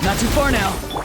Not too far now.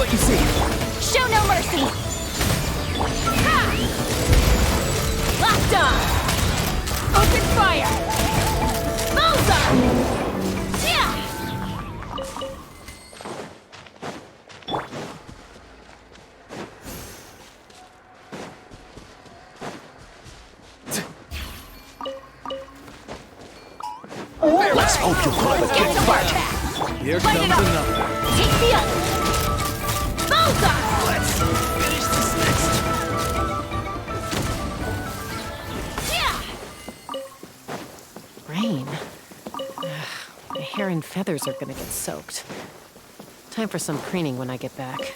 what you see. Show no mercy! Ha! Locked on! Open fire! Bullseye! Yeah! Let's hope you call it get back. Here Light comes it up. another. Take the other! Bullseye! Let's finish this next. Yeah! Rain. Ugh, my hair and feathers are gonna get soaked. Time for some preening when I get back.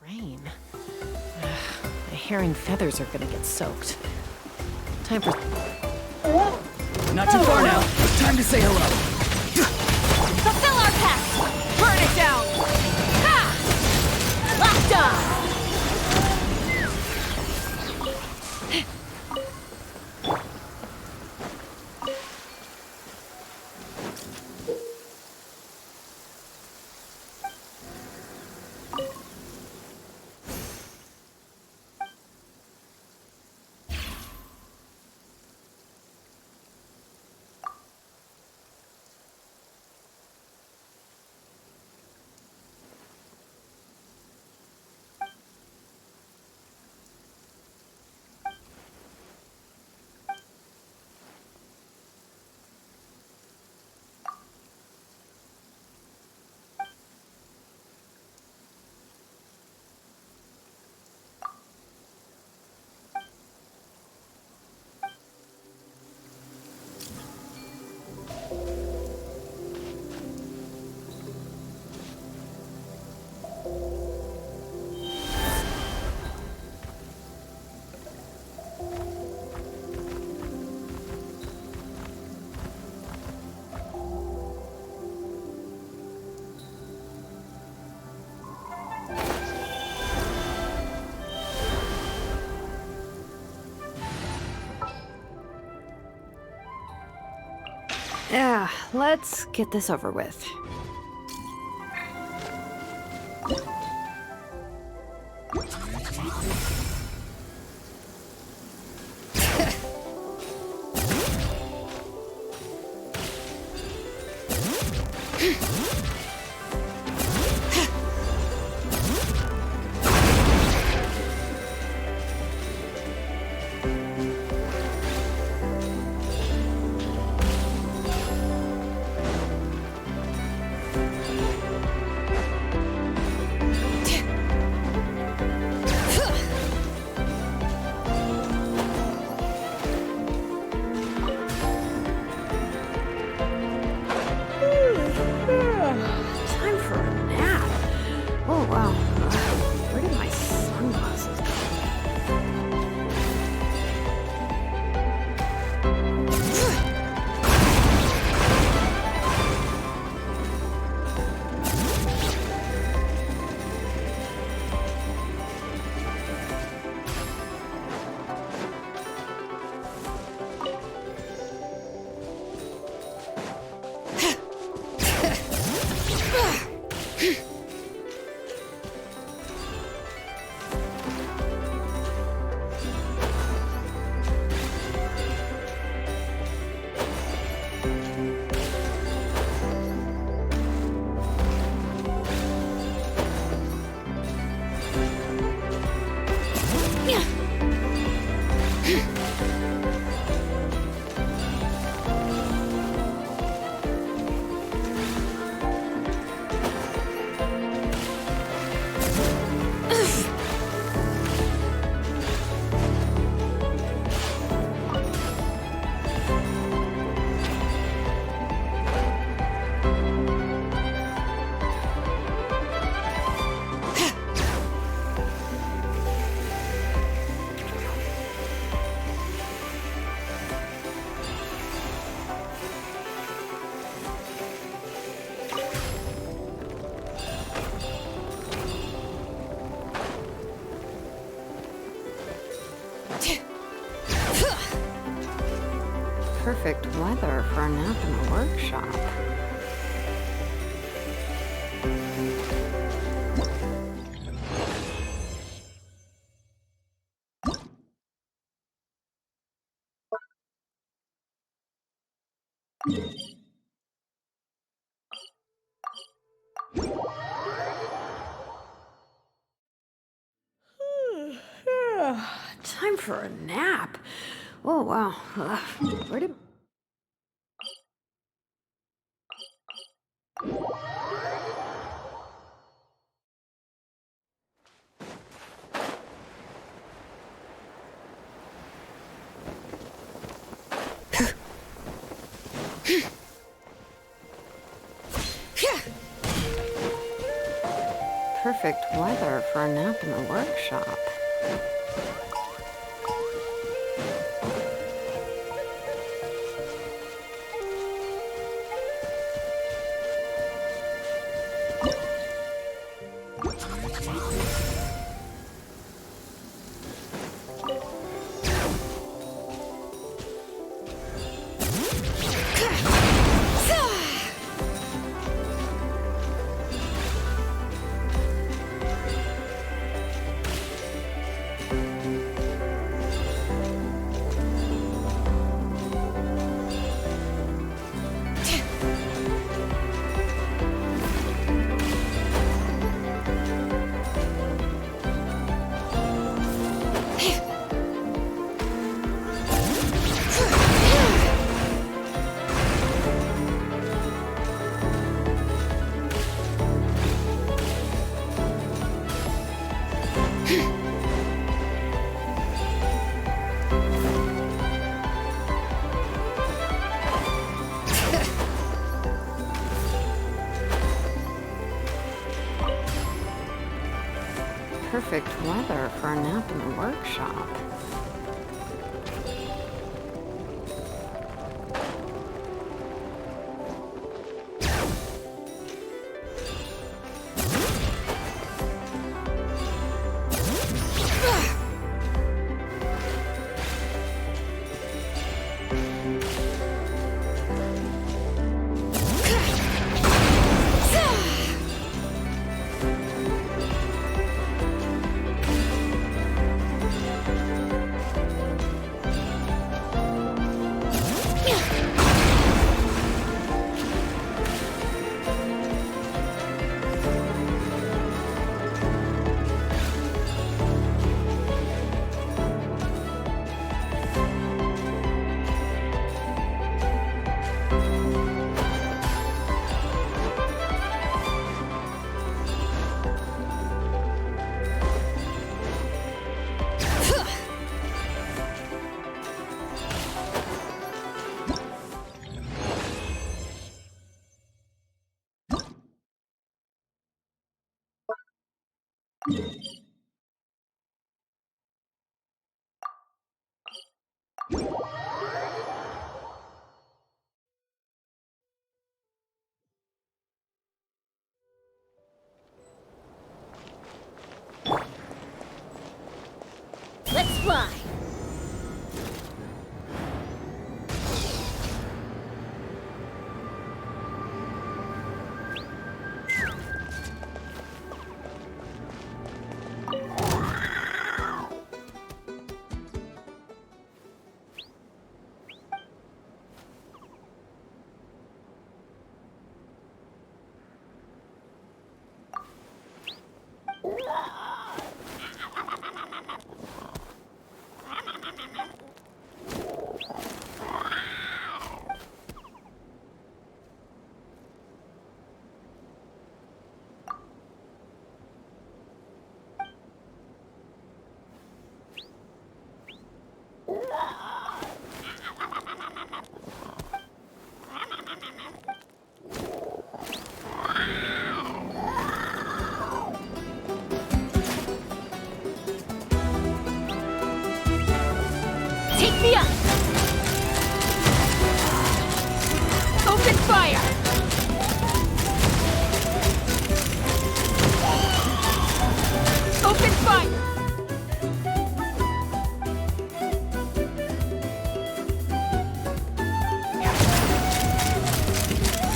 Rain. Ugh, my hair and feathers are gonna get soaked. Time for... Not too far now. Time to say hello. Fulfill our pact! Burn it down! Ha! Locked on! Yeah, let's get this over with. Time for a nap. Oh, wow. Where did my sunglasses go? Perfect weather for a nap in the workshop. Time for a nap. Oh, wow. Where did... Perfect weather for a nap in the workshop. Perfect weather for a nap in the workshop. Let's fly! Take me up! Open fire! Open fire!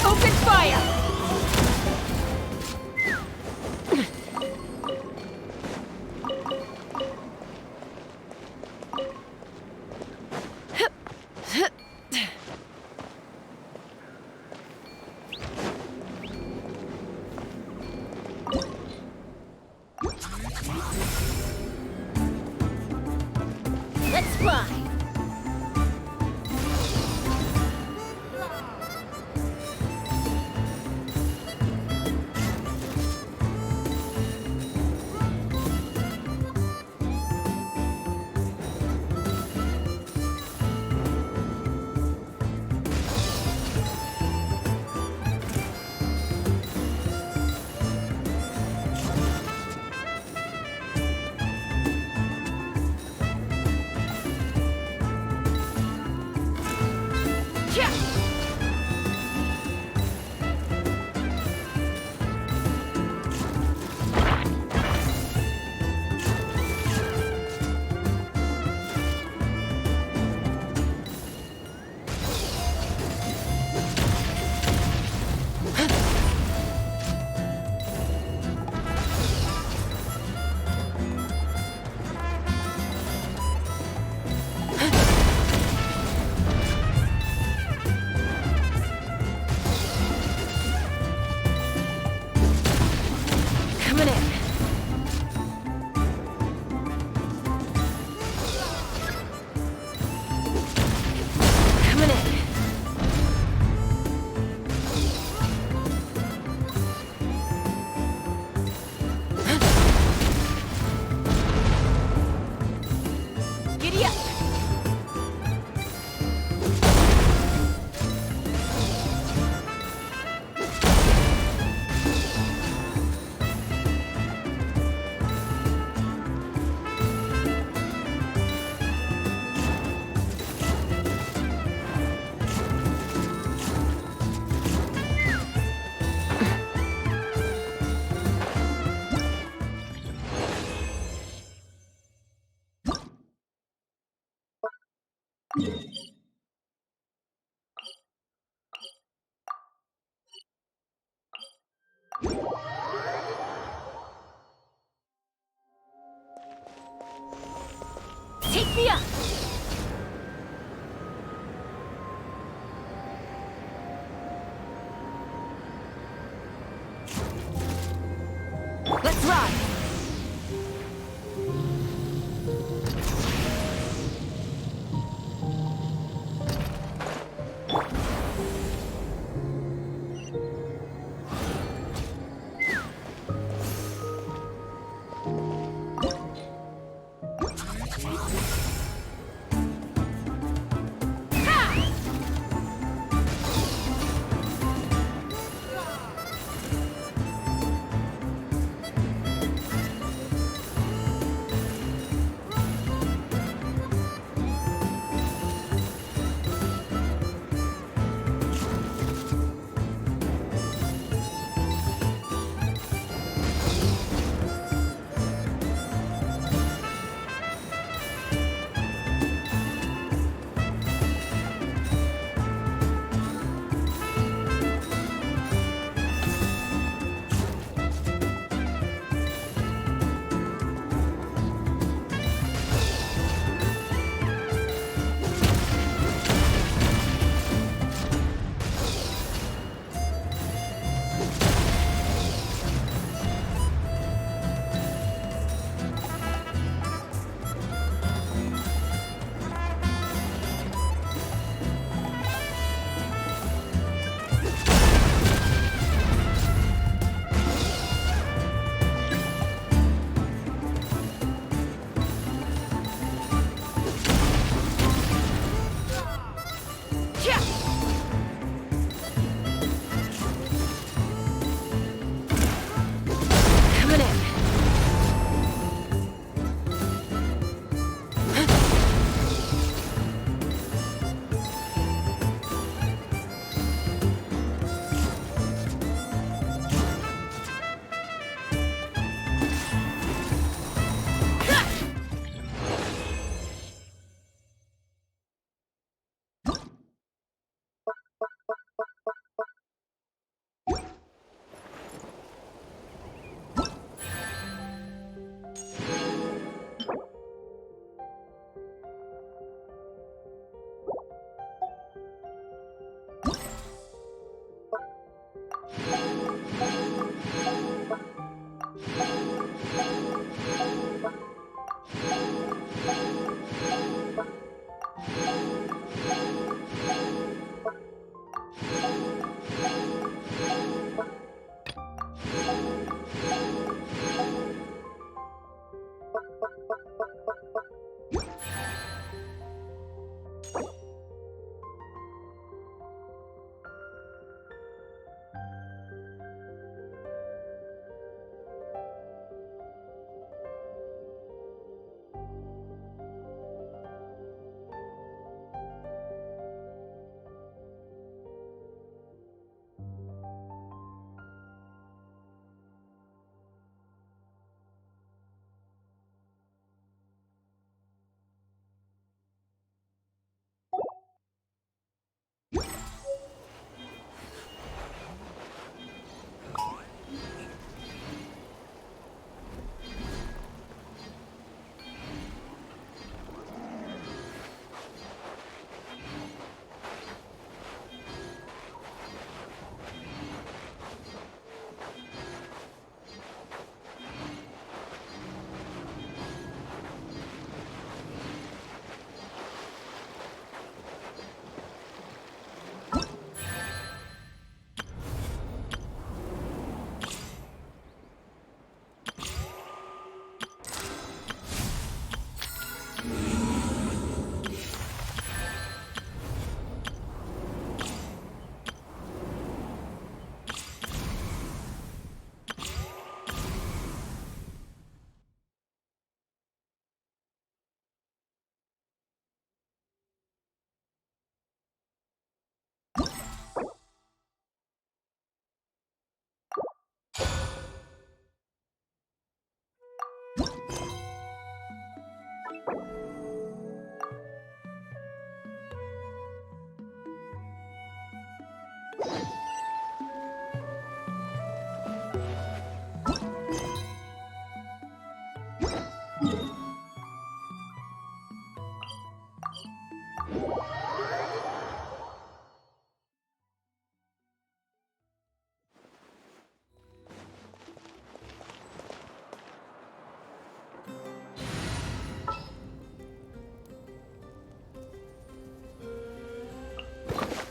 Open fire! Let's fly! Coming in. Coming in. Giddy up. Take me up! Let's ride!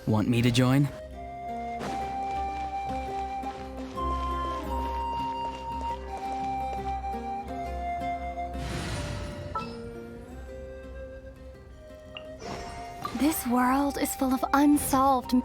Want me to join? This world is full of unsolved...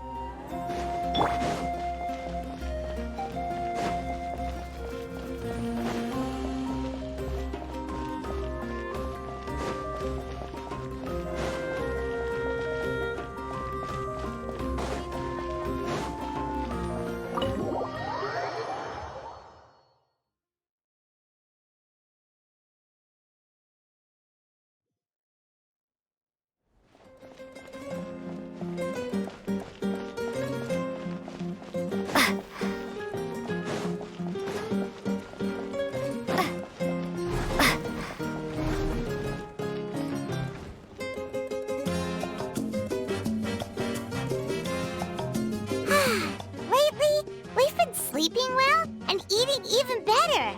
Lately, we've been sleeping well and eating even better.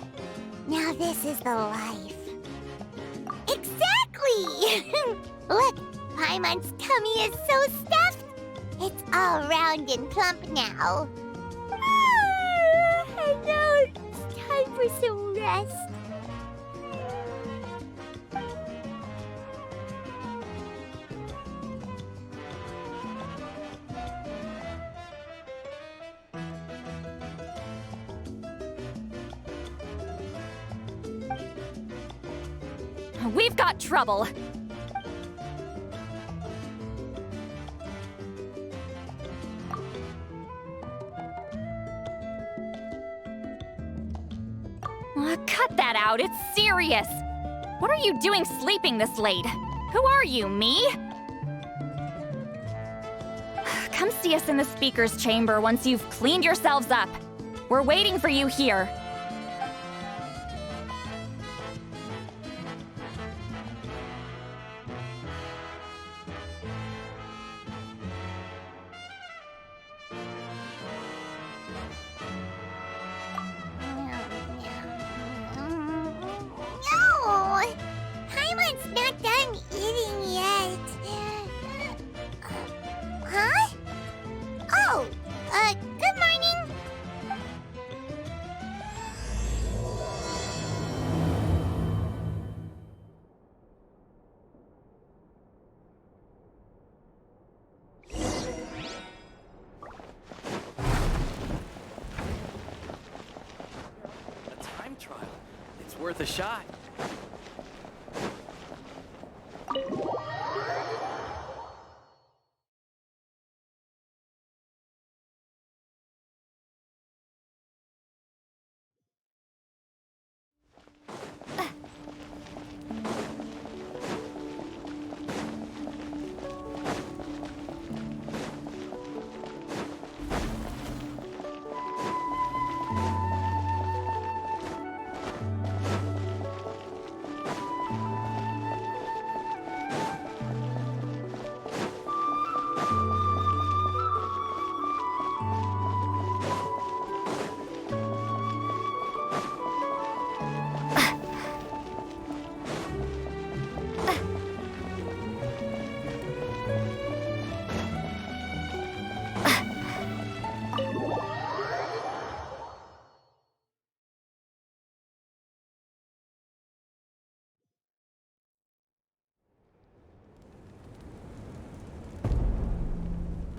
Now this is the life. Exactly! Look, Paimon's tummy is so stuffed. It's all round and plump now. I know it's time for some rest. We've got trouble. Cut that out, it's serious. What are you doing sleeping this late? Who are you, me? Come see us in the speaker's chamber once you've cleaned yourselves up. We're waiting for you here. No! Paimon's not done eating yet. Huh? Oh, good morning. worth a shot.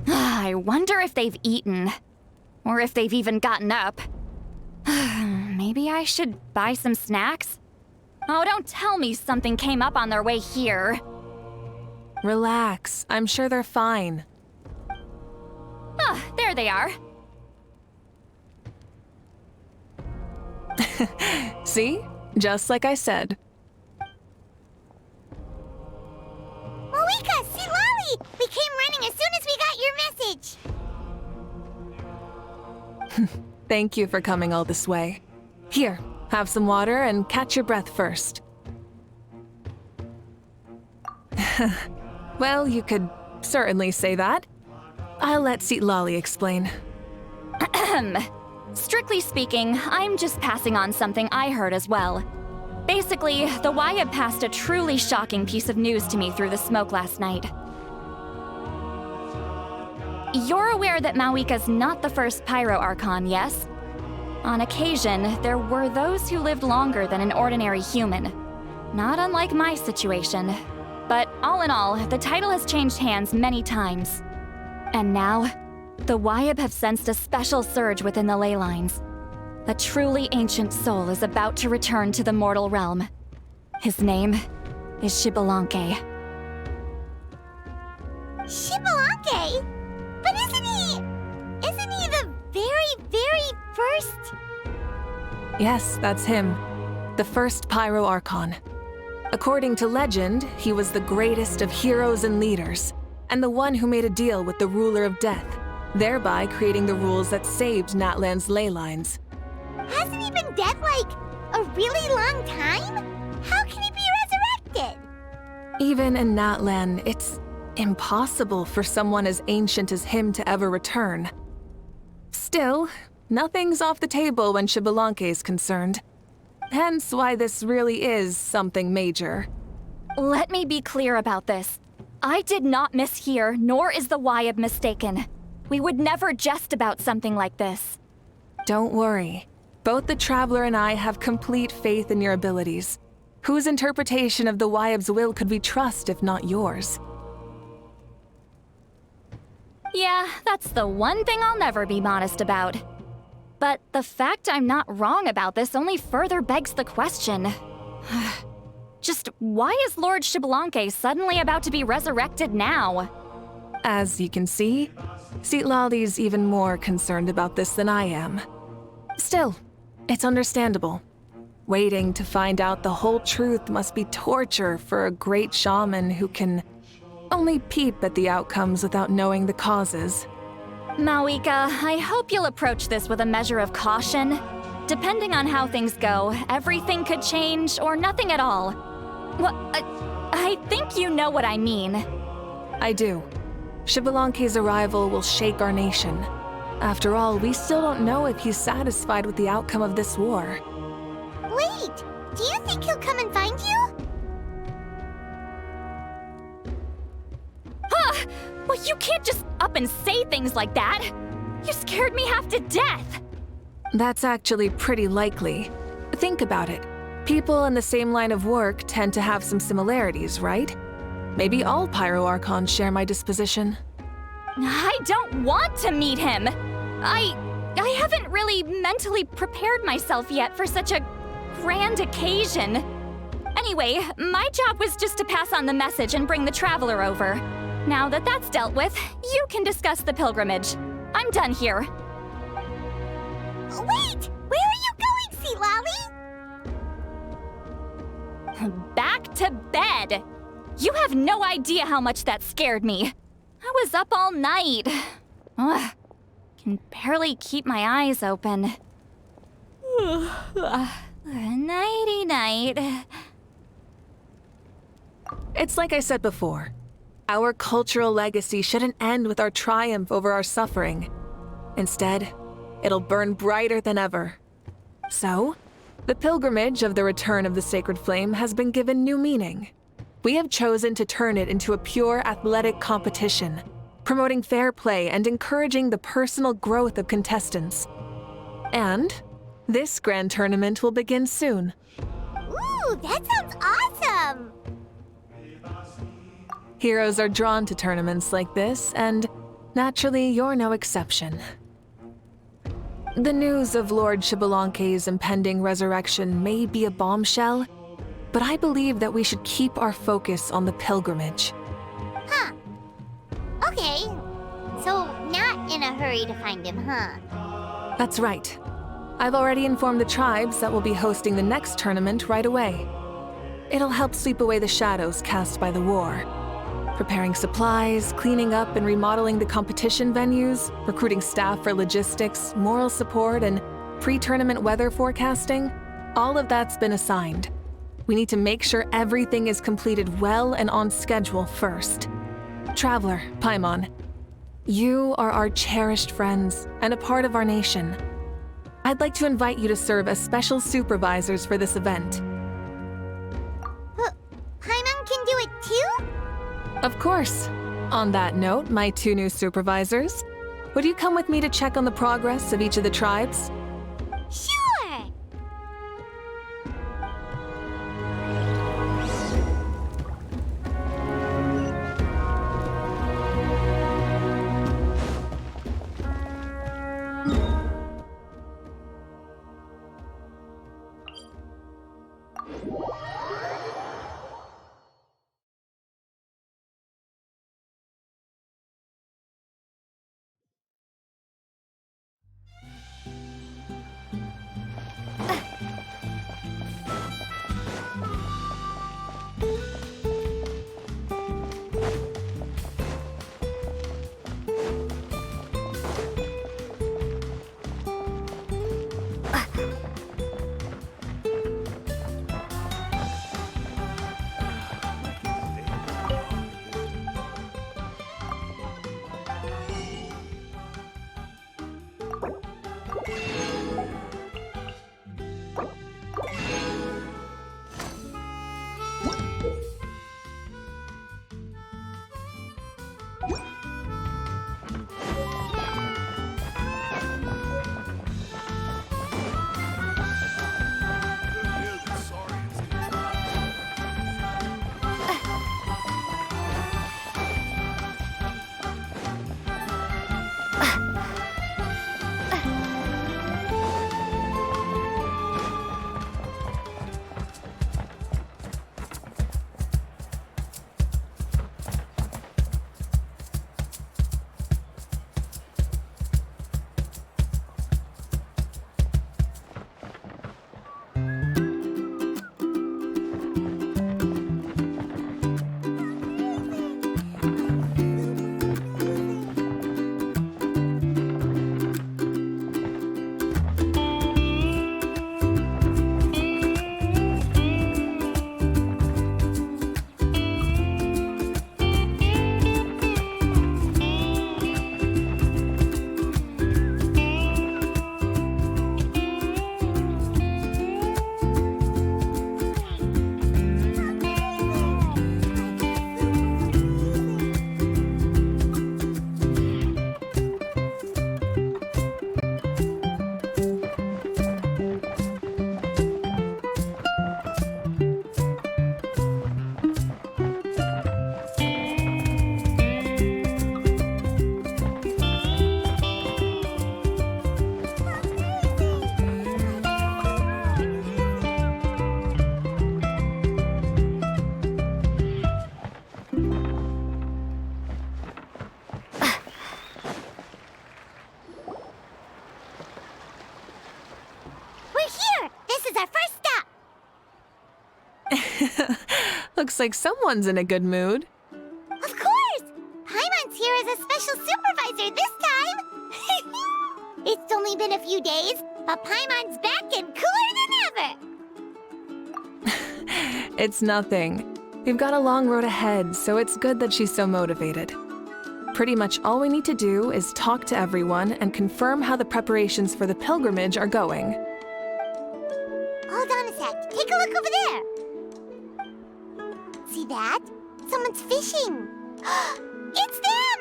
I wonder if they've eaten. Or if they've even gotten up. Maybe I should buy some snacks? Oh, don't tell me something came up on their way here. Relax. I'm sure they're fine. Ah, there they are. See? Just like I said. Mavuika, see Lolly! We came running as soon as we got your message. Thank you for coming all this way. Here, have some water and catch your breath first. Well, you could certainly say that. I'll let Lolly explain. Strictly speaking, I'm just passing on something I heard as well. Basically, the Wyab passed a truly shocking piece of news to me through the smoke last night. You're aware that Mavuika's not the first Pyro Archon, yes? On occasion, there were those who lived longer than an ordinary human. Not unlike my situation. But all in all, the title has changed hands many times. And now, the Wyab have sensed a special surge within the ley lines. A truly ancient soul is about to return to the mortal realm. His name is Xbalanque. Xbalanque? But isn't he the very first? Yes, that's him. The first Pyro Archon. According to legend, he was the greatest of heroes and leaders, and the one who made a deal with the ruler of death, thereby creating the rules that saved Natlan's ley lines. Hasn't he been dead like a really long time? How can he be resurrected? Even in Natlan, it's impossible for someone as ancient as him to ever return. Still, nothing's off the table when Xbalanque is concerned. Hence why this really is something major. Let me be clear about this. I did not mishear, nor is the Wyab mistaken. We would never jest about something like this. Don't worry. Both the Traveler and I have complete faith in your abilities. Whose interpretation of the Wyab's will could we trust if not yours? Yeah, that's the one thing I'll never be modest about. But the fact I'm not wrong about this only further begs the question. Just why is Lord Xbalanque suddenly about to be resurrected now? As you can see, Lolly's even more concerned about this than I am. Still, it's understandable. Waiting to find out the whole truth must be torture for a great shaman who can only peep at the outcomes without knowing the causes. Mavuika, I hope you'll approach this with a measure of caution. Depending on how things go, everything could change or nothing at all. Well, I think you know what I mean. I do. Xbalanque's arrival will shake our nation. After all, we still don't know if he's satisfied with the outcome of this war. Wait, do you think he'll come and find you? Huh! Well, you can't just up and say things like that. You scared me half to death. That's actually pretty likely. Think about it. People in the same line of work tend to have some similarities, right? Maybe all Pyro Archons share my disposition. I don't want to meet him. I haven't really mentally prepared myself yet for such a grand occasion. Anyway, my job was just to pass on the message and bring the traveler over. Now that that's dealt with, you can discuss the pilgrimage. I'm done here. Wait! Where are you going, Sea Lolly? Back to bed! You have no idea how much that scared me. I was up all night. Ugh, can barely keep my eyes open. Nighty-night. It's like I said before. Our cultural legacy shouldn't end with our triumph over our suffering. Instead, it'll burn brighter than ever. So, the pilgrimage of the return of the sacred flame has been given new meaning. We have chosen to turn it into a pure athletic competition, promoting fair play and encouraging the personal growth of contestants. And this grand tournament will begin soon. Ooh, that sounds awesome! Heroes are drawn to tournaments like this, and naturally, you're no exception. The news of Lord Xbalanque's impending resurrection may be a bombshell, but I believe that we should keep our focus on the pilgrimage. Huh. Okay. So, not in a hurry to find him, huh? That's right. I've already informed the tribes that we'll be hosting the next tournament right away. It'll help sweep away the shadows cast by the war. Preparing supplies, cleaning up and remodeling the competition venues, recruiting staff for logistics, moral support, and pre-tournament weather forecasting, all of that's been assigned. We need to make sure everything is completed well and on schedule first. Traveler, Paimon, you are our cherished friends and a part of our nation. I'd like to invite you to serve as special supervisors for this event. Paimon can do it too? Of course. On that note, my two new supervisors, would you come with me to check on the progress of each of the tribes? Sure! Looks like someone's in a good mood. Of course! Paimon's here as a special supervisor this time! It's only been a few days, but Paimon's back and cooler than ever! It's nothing. We've got a long road ahead, so it's good that she's so motivated. Pretty much all we need to do is talk to everyone and confirm how the preparations for the pilgrimage are going. Hold on a sec. Take a look over there. See that? Someone's fishing. It's them!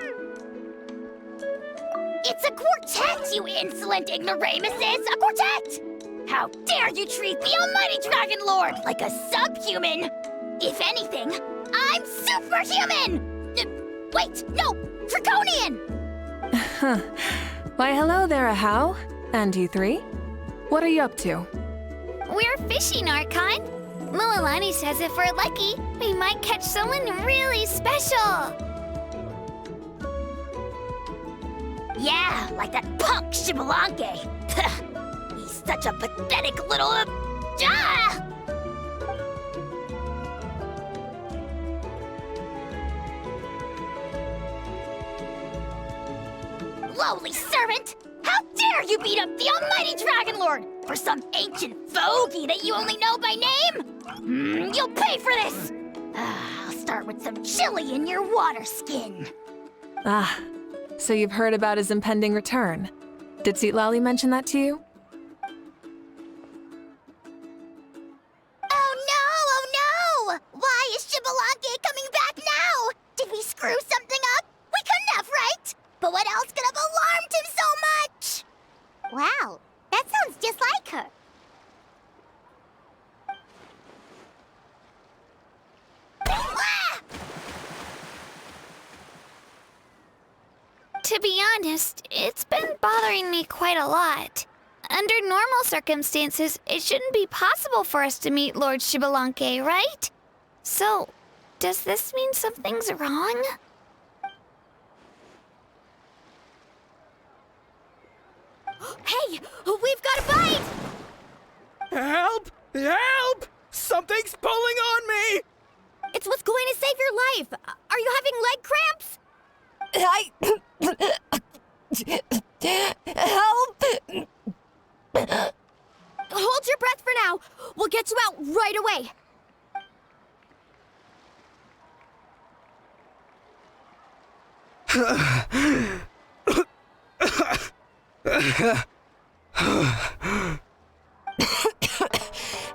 It's a quartet, you insolent ignoramuses! A quartet! How dare you treat the almighty Dragon Lord like a subhuman! If anything, I'm superhuman! Wait, no! Draconian! Why, hello there, Ahau. And you three? What are you up to? We're fishing, Archon. Mualani says if we're lucky, we might catch someone really special. Yeah, like that punk Shibalanke. He's such a pathetic little... Lowly servant! How dare you beat up the almighty Dragon Lord for some ancient fogey that you only know by name? You'll pay for this! I'll start with some chili in your water skin. Ah, so you've heard about his impending return. Did Seatlali mention that to you? Oh no! Why is Shibalanke coming back now? Did we screw something up? We couldn't have, right? But what else could have alarmed him so much? Wow, that sounds just like her. Ah! To be honest, it's been bothering me quite a lot. Under normal circumstances, it shouldn't be possible for us to meet Lord Shibalanke, right? So, does this mean something's wrong? Hey, we've got a bite! Help! Help! Something's pulling on me! It's what's going to save your life. Are you having leg cramps? Help! Hold your breath for now. We'll get you out right away.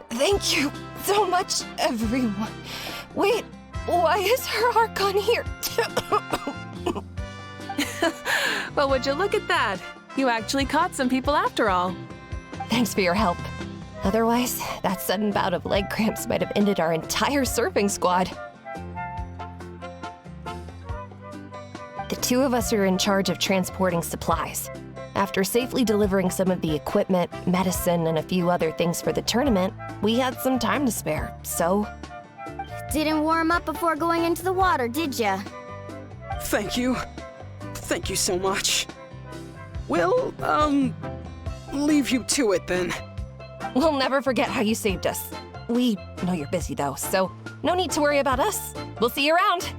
Thank you so much, everyone. Wait, why is her Archon here? Well, would you look at that? You actually caught some people after all. Thanks for your help. Otherwise, that sudden bout of leg cramps might have ended our entire surfing squad. The two of us are in charge of transporting supplies. After safely delivering some of the equipment, medicine, and a few other things for the tournament, we had some time to spare, so... Didn't warm up before going into the water, did ya? Thank you. Thank you so much. We'll, leave you to it then. We'll never forget how you saved us. We know you're busy though, so no need to worry about us. We'll see you around.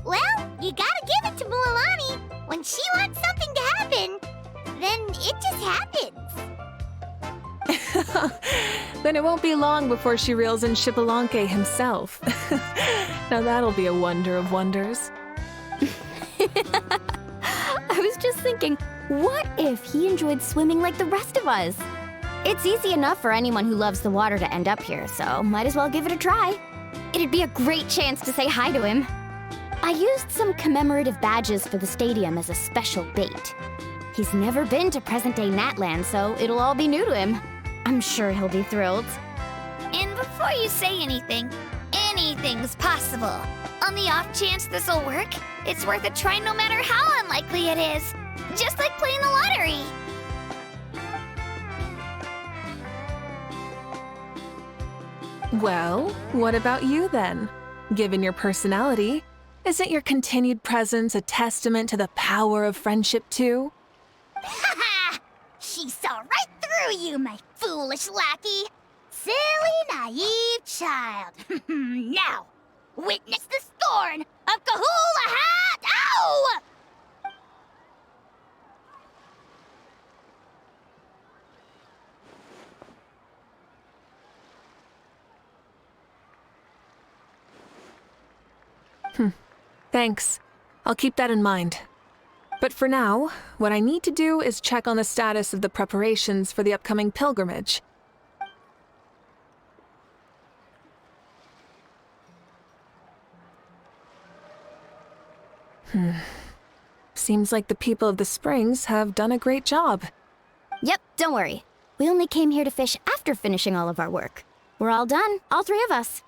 Well, you gotta give it to Mualani. When she wants something to happen, then it just happens. Then it won't be long before she reels in Shibalanke himself. Now that'll be a wonder of wonders. I was just thinking, what if he enjoyed swimming like the rest of us? It's easy enough for anyone who loves the water to end up here, so might as well give it a try. It'd be a great chance to say hi to him. I used some commemorative badges for the stadium as a special bait. He's never been to present-day Natland, so it'll all be new to him. I'm sure he'll be thrilled. And before you say anything, anything's possible. On the off chance this'll work, it's worth a try no matter how unlikely it is. Just like playing the lottery. Well, what about you then? Given your personality, isn't your continued presence a testament to the power of friendship too? Haha! She saw right through you, my foolish lackey. Silly, naive child. Now, witness the scorn of Kahula Hat! Ow! Thanks. I'll keep that in mind. But for now, what I need to do is check on the status of the preparations for the upcoming pilgrimage. Seems like the people of the springs have done a great job. Yep, don't worry. We only came here to fish after finishing all of our work. We're all done, all three of us.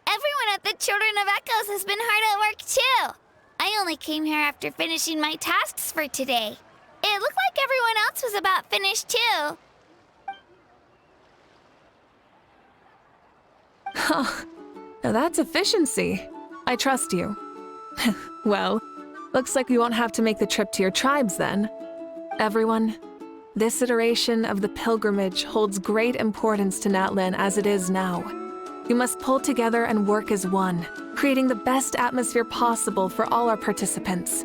Everyone at the Children of Echoes has been hard at work too. I only came here after finishing my tasks for today. It looked like everyone else was about finished too. Now that's efficiency. I trust you. Well, looks like we won't have to make the trip to your tribes then. Everyone, this iteration of the pilgrimage holds great importance to Natlin as it is now. We must pull together and work as one, creating the best atmosphere possible for all our participants.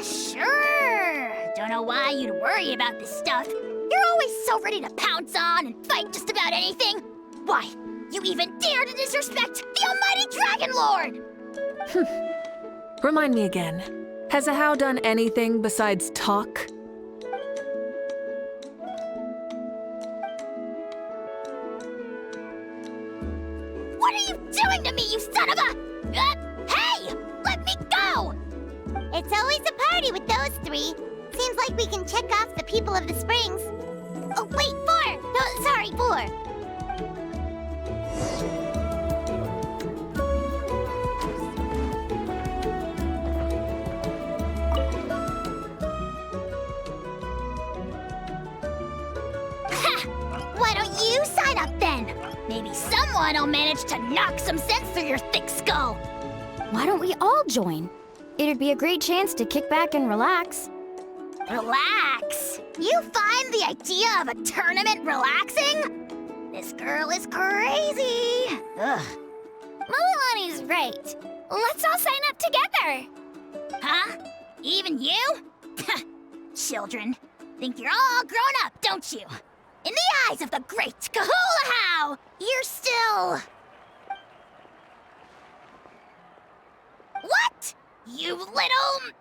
Sure. Don't know why you'd worry about this stuff. You're always so ready to pounce on and fight just about anything. Why, you even dare to disrespect the almighty Dragon Lord! Remind me again, has Ahau done anything besides talk? What are you doing to me, you son of a... hey! Let me go! It's always a party with those three. Seems like we can check off the people of the springs. Oh, wait, 4! No, sorry, 4. Why don't you sign up then? Maybe someone will manage to knock some sense through your thick skull. Why don't we all join? It'd be a great chance to kick back and relax. Relax? You find the idea of a tournament relaxing? This girl is crazy. Ugh. Mulalani's right. Let's all sign up together. Huh? Even you? Children, think you're all grown up, don't you? In the eyes of the great Kahulahau, you're still... What? You little...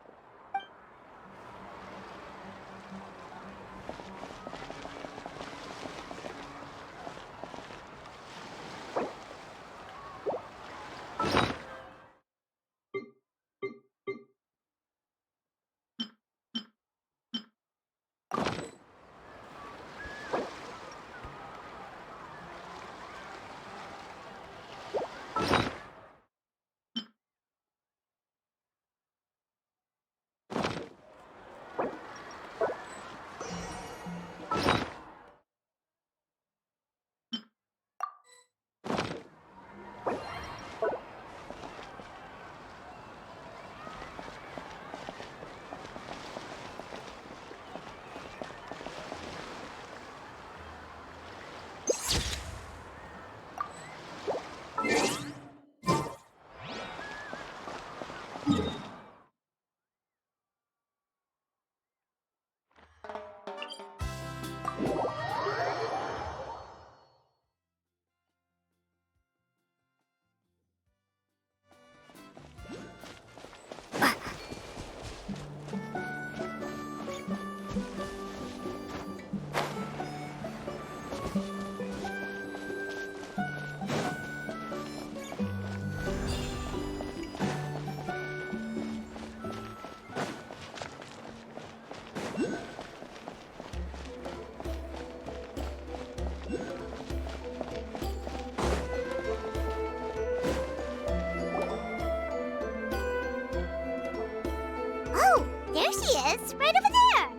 There she is, right over there.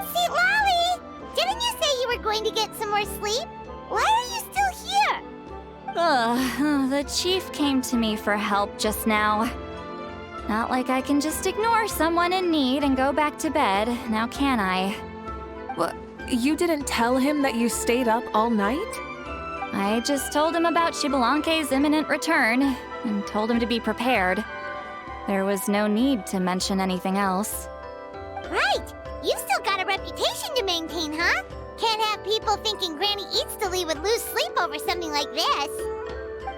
See, Lolly, didn't you say you were going to get some more sleep? Why are you still here? Ugh, the chief came to me for help just now. Not like I can just ignore someone in need and go back to bed, now can I? What? You didn't tell him that you stayed up all night? I just told him about Xbalanque's imminent return, and told him to be prepared. There was no need to mention anything else. Right! You've still got a reputation to maintain, huh? Can't have people thinking Granny Eatsterly would lose sleep over something like this.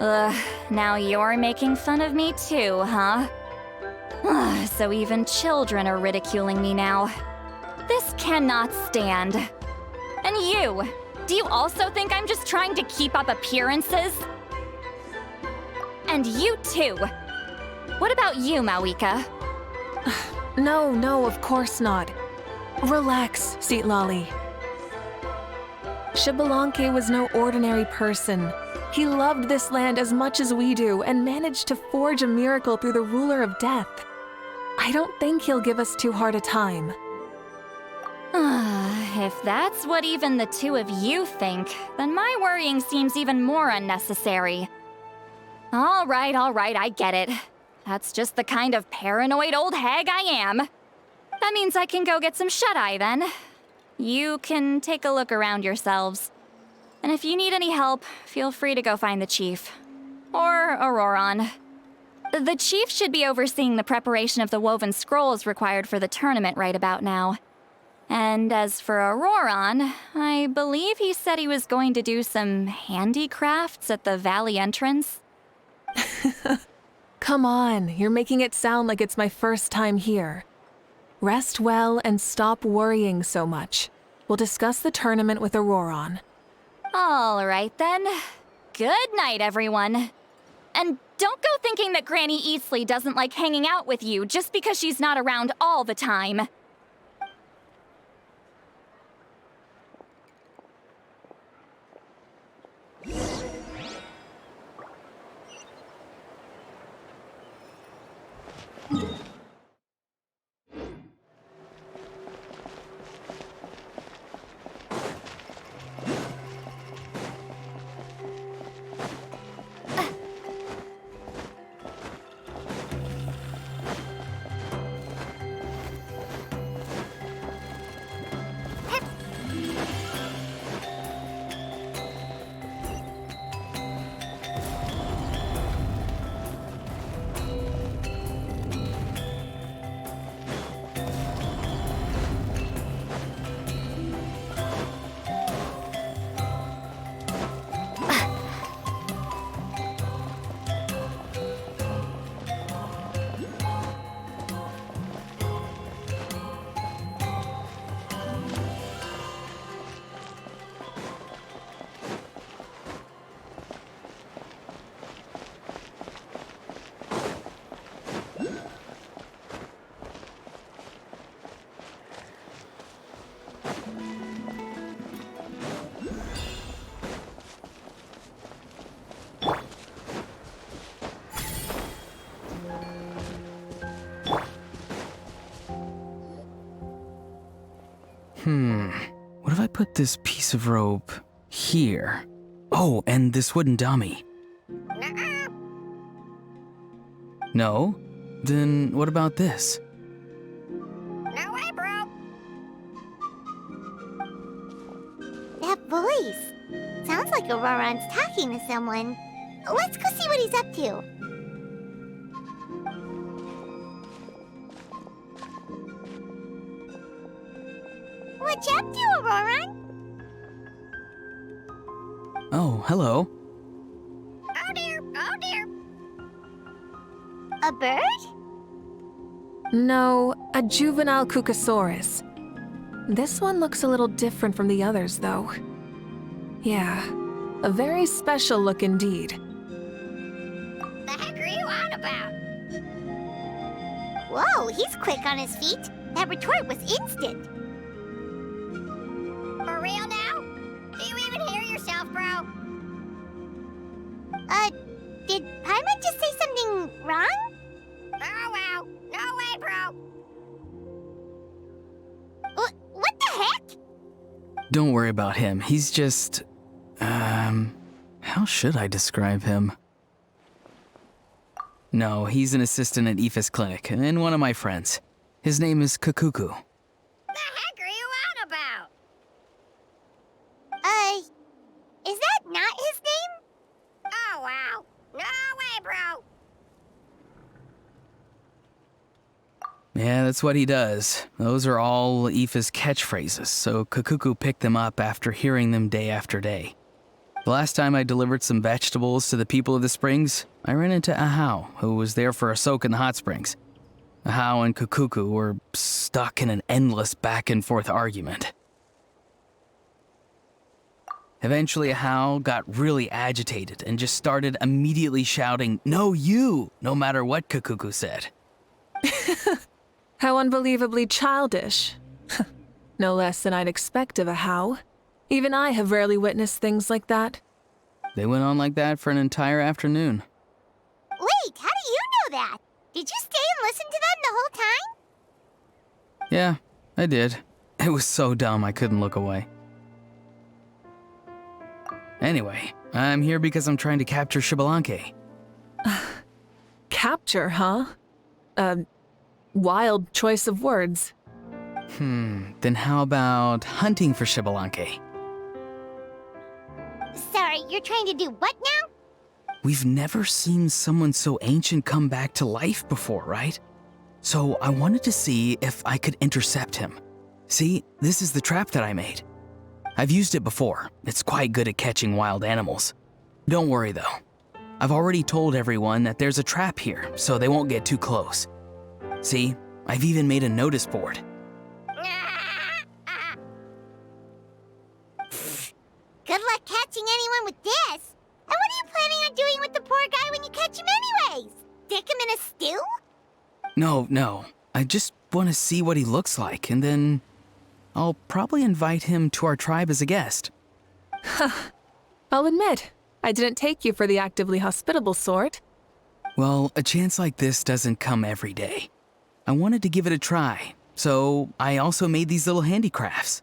Ugh, now you're making fun of me too, huh? Ugh, so even children are ridiculing me now. This cannot stand. And you! Do you also think I'm just trying to keep up appearances? And you too! What about you, Mavuika? No, of course not. Relax, Seatlolly. Xbalanque was no ordinary person. He loved this land as much as we do and managed to forge a miracle through the ruler of death. I don't think he'll give us too hard a time. If that's what even the two of you think, then my worrying seems even more unnecessary. All right, I get it. That's just the kind of paranoid old hag I am. That means I can go get some shut-eye then. You can take a look around yourselves. And if you need any help, feel free to go find the chief. Or Auroron. The chief should be overseeing the preparation of the woven scrolls required for the tournament right about now. And as for Auroron, I believe he said he was going to do some handicrafts at the valley entrance. Come on, you're making it sound like it's my first time here. Rest well and stop worrying so much. We'll discuss the tournament with Auroron. All right then. Good night, everyone. And don't go thinking that Granny Eastly doesn't like hanging out with you just because she's not around all the time. What if I put this piece of rope here? Oh, and this wooden dummy. No? Then what about this? No way, bro. That voice. Sounds like Auroron's talking to someone. Let's go see what he's up to. What you up to, Auroron? Oh, hello. Oh dear, oh dear. A bird? No, a juvenile Cucosaurus. This one looks a little different from the others, though. Yeah, a very special look indeed. The heck are you on about? Whoa, he's quick on his feet. That retort was instant. For real now? Do you even hear yourself, bro? Did Paimon just say something wrong? Oh, wow. No way, bro. What the heck? Don't worry about him. He's just, How should I describe him? No, he's an assistant at Aoife's clinic, and one of my friends. His name is Kakuku. The heck are you on about? Is that not his name? Oh, wow. No way, bro. Yeah, that's what he does. Those are all Aoife's catchphrases, so Kakuku picked them up after hearing them day after day. The last time I delivered some vegetables to the people of the springs, I ran into Ahau, who was there for a soak in the hot springs. Ahau and Kakuku were stuck in an endless back-and-forth argument. Eventually, Ahau got really agitated and just started immediately shouting, "No, you!" no matter what Kakuku said. How unbelievably childish. No less than I'd expect of a How. Even I have rarely witnessed things like that. They went on like that for an entire afternoon. Wait, how do you know that? Did you stay and listen to them the whole time? Yeah, I did. It was so dumb I couldn't look away. Anyway, I'm here because I'm trying to capture Xbalanque. Capture, huh? Wild choice of words. Then how about hunting for Xbalanque? Sorry, you're trying to do what now? We've never seen someone so ancient come back to life before, right? So I wanted to see if I could intercept him. See, this is the trap that I made. I've used it before. It's quite good at catching wild animals. Don't worry though. I've already told everyone that there's a trap here, so they won't get too close. See, I've even made a notice board. Good luck catching anyone with this. And what are you planning on doing with the poor guy when you catch him anyways? Stick him in a stew? No. I just want to see what he looks like, and then I'll probably invite him to our tribe as a guest. I'll admit, I didn't take you for the actively hospitable sort. Well, a chance like this doesn't come every day. I wanted to give it a try, so I also made these little handicrafts.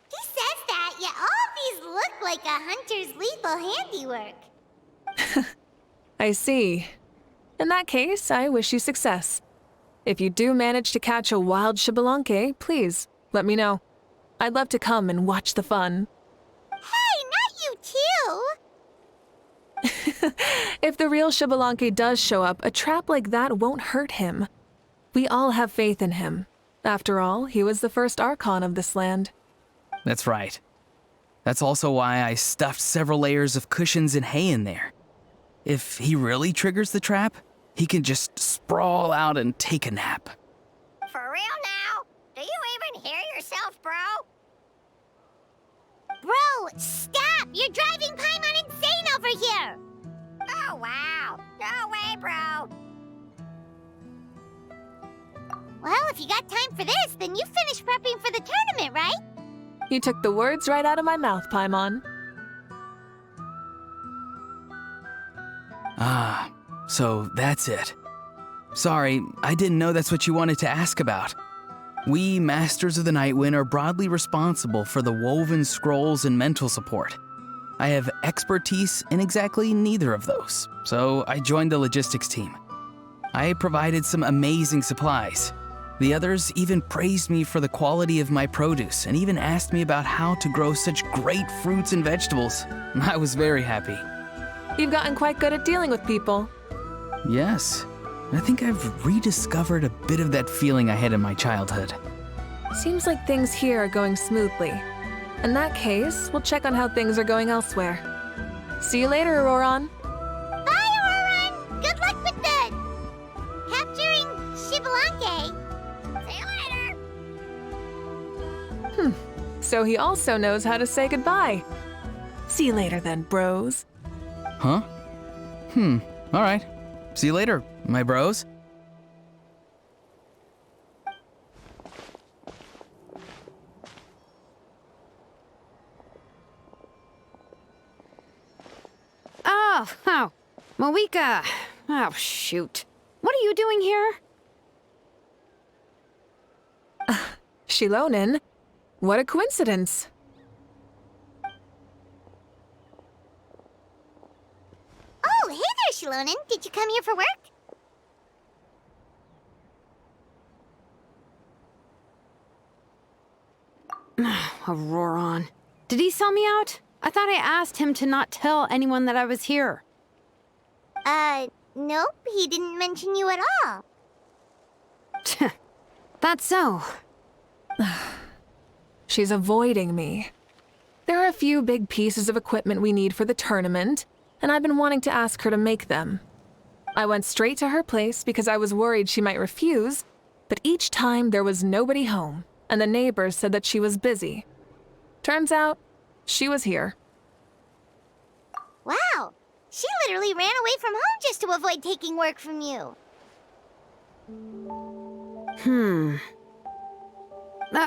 He says that, yet all of these look like a hunter's lethal handiwork. I see. In that case, I wish you success. If you do manage to catch a wild Xbalanque, please, let me know. I'd love to come and watch the fun. Hey, not you too! If the real Xbalanque does show up, a trap like that won't hurt him. We all have faith in him. After all, he was the first Archon of this land. That's right. That's also why I stuffed several layers of cushions and hay in there. If he really triggers the trap, he can just sprawl out and take a nap. For real now? Do you even hear yourself, bro? Bro, stop! You're driving Paimon insane over here! Oh, wow. No way, bro. Well, if you got time for this, then you finished prepping for the tournament, right? You took the words right out of my mouth, Paimon. Ah, so that's it. Sorry, I didn't know that's what you wanted to ask about. We, Masters of the Nightwind, are broadly responsible for the woven scrolls and mental support. I have expertise in exactly neither of those, so I joined the logistics team. I provided some amazing supplies. The others even praised me for the quality of my produce and even asked me about how to grow such great fruits and vegetables. I was very happy. You've gotten quite good at dealing with people. Yes, I think I've rediscovered a bit of that feeling I had in my childhood. Seems like things here are going smoothly. In that case, we'll check on how things are going elsewhere. See you later, Auroron. Bye, Auroron! Good luck with the... capturing Xbalanque. See you later. So he also knows how to say goodbye. See you later then, bros. Huh? All right. See you later, my bros. Oh, Mavuika. Oh, shoot. What are you doing here? Shilonin? What a coincidence. Shilonen. Did you come here for work? Auroron. Did he sell me out? I thought I asked him to not tell anyone that I was here. Nope. He didn't mention you at all. That's so. She's avoiding me. There are a few big pieces of equipment we need for the tournament, and I've been wanting to ask her to make them. I went straight to her place because I was worried she might refuse, but each time there was nobody home, and the neighbors said that she was busy. Turns out, she was here. Wow. She literally ran away from home just to avoid taking work from you.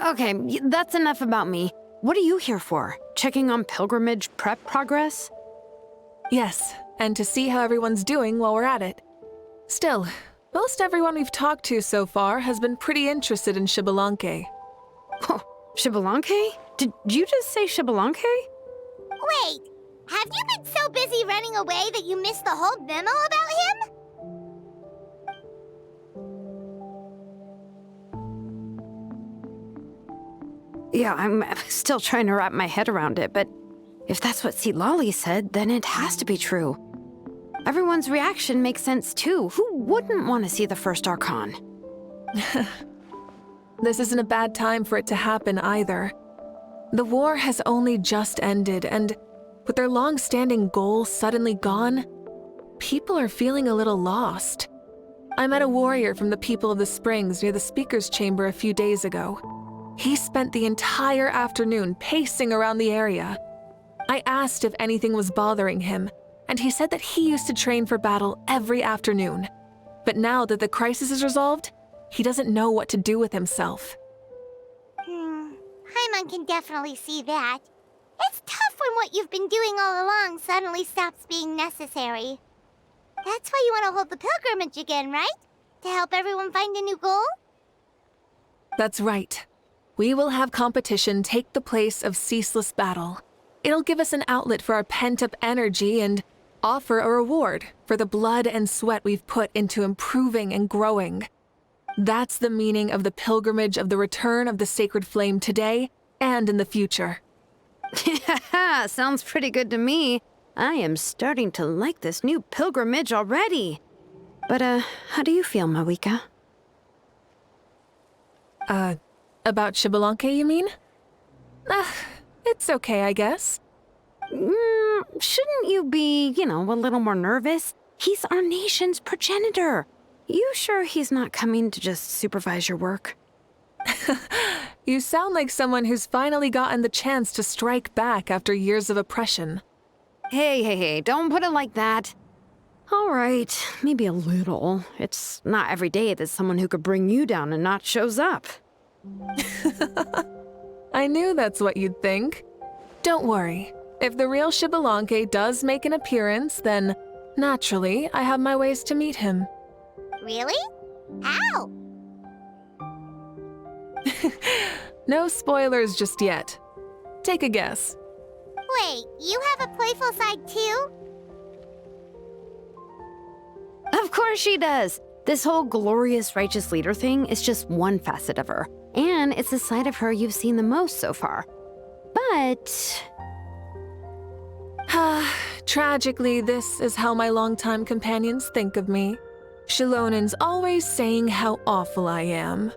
Okay, that's enough about me. What are you here for? Checking on pilgrimage prep progress? Yes, and to see how everyone's doing while we're at it. Still, most everyone we've talked to so far has been pretty interested in Xbalanque. Oh, Xbalanque? Did you just say Xbalanque? Wait, have you been so busy running away that you missed the whole memo about him? Yeah, I'm still trying to wrap my head around it, but if that's what Lolly said, then it has to be true. Everyone's reaction makes sense too. Who wouldn't want to see the first Archon? This isn't a bad time for it to happen either. The war has only just ended, and with their long-standing goal suddenly gone, people are feeling a little lost. I met a warrior from the People of the Springs near the Speaker's Chamber a few days ago. He spent the entire afternoon pacing around the area. I asked if anything was bothering him, and he said that he used to train for battle every afternoon. But now that the crisis is resolved, he doesn't know what to do with himself. Paimon can definitely see that. It's tough when what you've been doing all along suddenly stops being necessary. That's why you want to hold the pilgrimage again, right? To help everyone find a new goal? That's right. We will have competition take the place of ceaseless battle. It'll give us an outlet for our pent-up energy and offer a reward for the blood and sweat we've put into improving and growing. That's the meaning of the pilgrimage of the return of the sacred flame today and in the future. Yeah, sounds pretty good to me. I am starting to like this new pilgrimage already. But, how do you feel, Mavuika? About Xbalanque, you mean? It's okay, I guess. Shouldn't you be, a little more nervous? He's our nation's progenitor. You sure he's not coming to just supervise your work? You sound like someone who's finally gotten the chance to strike back after years of oppression. Hey, don't put it like that. All right, maybe a little. It's not every day that someone who could bring you down a notch shows up. I knew that's what you'd think. Don't worry. If the real Xbalanque does make an appearance, then naturally I have my ways to meet him. Really? How? No spoilers just yet. Take a guess. Wait, you have a playful side too? Of course she does. This whole glorious righteous leader thing is just one facet of her. And it's the side of her you've seen the most so far. But... Tragically, this is how my longtime companions think of me. Shilonen's always saying how awful I am.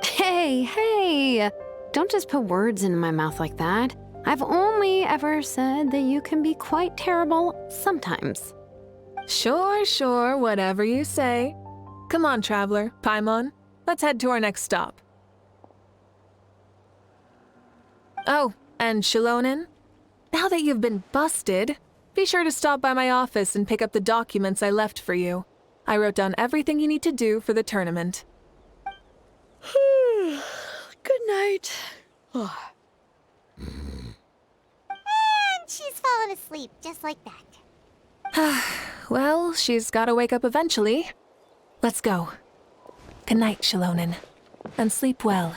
Hey! Don't just put words into my mouth like that. I've only ever said that you can be quite terrible sometimes. Sure, whatever you say. Come on, Traveler, Paimon. Let's head to our next stop. Oh, and Shilonen, now that you've been busted, be sure to stop by my office and pick up the documents I left for you. I wrote down everything you need to do for the tournament. Good night. And she's fallen asleep, just like that. Well, she's gotta wake up eventually. Let's go. Good night, Shilonen. And sleep well.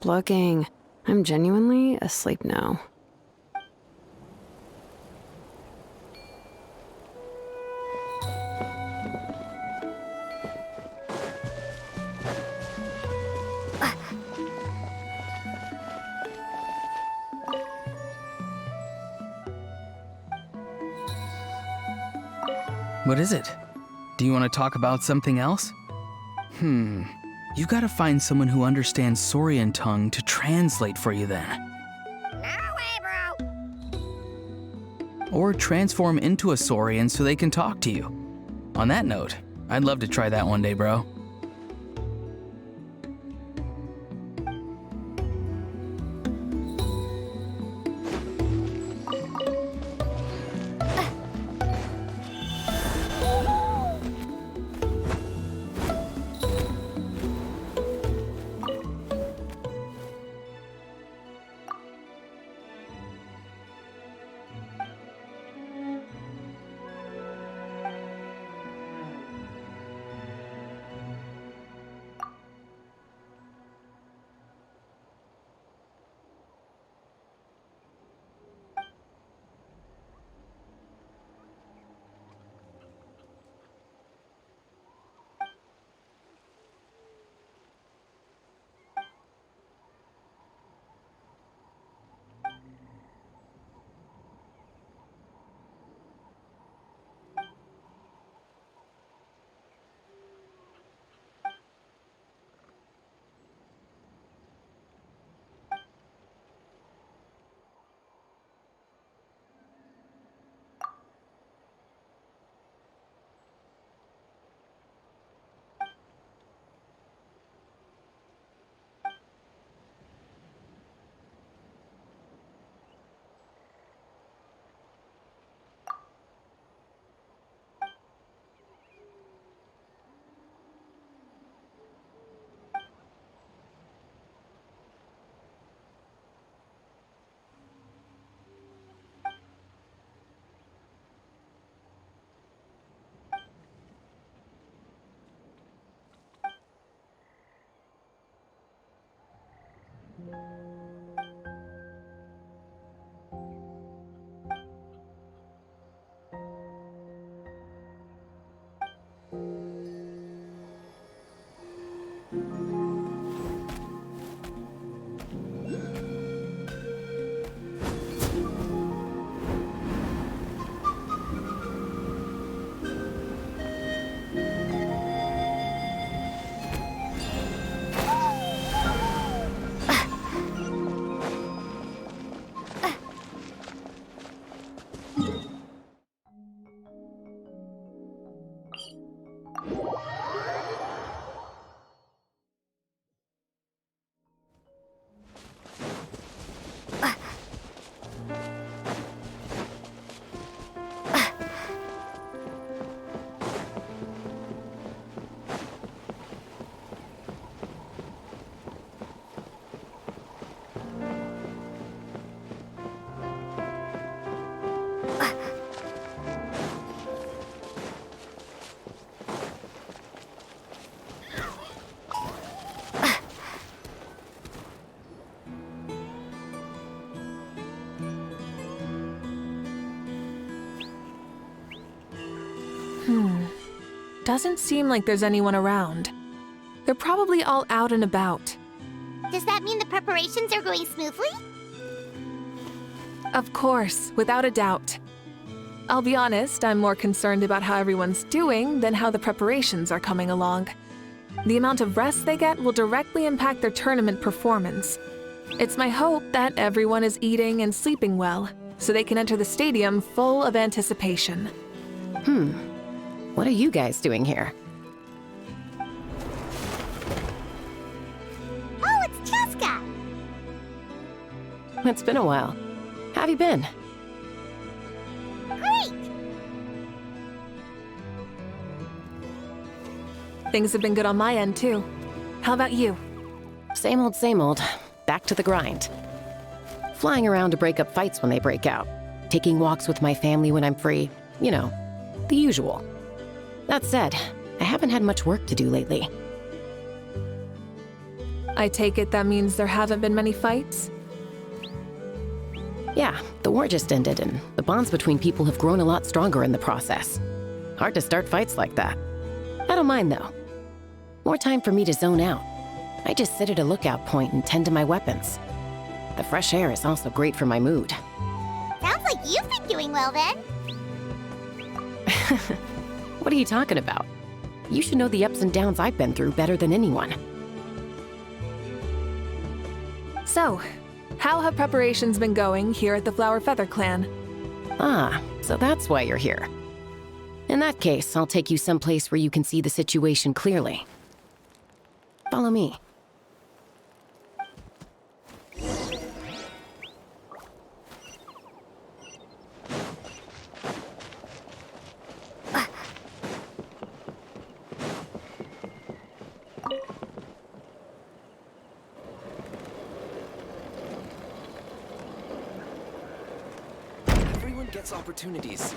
looking. I'm genuinely asleep now. What is it? Do you want to talk about something else? You gotta find someone who understands Saurian tongue to translate for you then. No way, bro. Or transform into a Saurian so they can talk to you. On that note, I'd love to try that one day, bro. Doesn't seem like there's anyone around. They're probably all out and about. Does that mean the preparations are going smoothly? Of course, without a doubt. I'll be honest, I'm more concerned about how everyone's doing than how the preparations are coming along. The amount of rest they get will directly impact their tournament performance. It's my hope that everyone is eating and sleeping well, so they can enter the stadium full of anticipation. What are you guys doing here? Oh, it's Cheska! It's been a while. How have you been? Great! Things have been good on my end, too. How about you? Same old, same old. Back to the grind. Flying around to break up fights when they break out. Taking walks with my family when I'm free. You know, the usual. That said, I haven't had much work to do lately. I take it that means there haven't been many fights? Yeah, the war just ended, and the bonds between people have grown a lot stronger in the process. Hard to start fights like that. I don't mind, though. More time for me to zone out. I just sit at a lookout point and tend to my weapons. The fresh air is also great for my mood. Sounds like you've been doing well then. What are you talking about? You should know the ups and downs I've been through better than anyone. So, how have preparations been going here at the Flower Feather Clan? Ah, so that's why you're here. In that case, I'll take you someplace where you can see the situation clearly. Follow me. Everyone gets opportunities.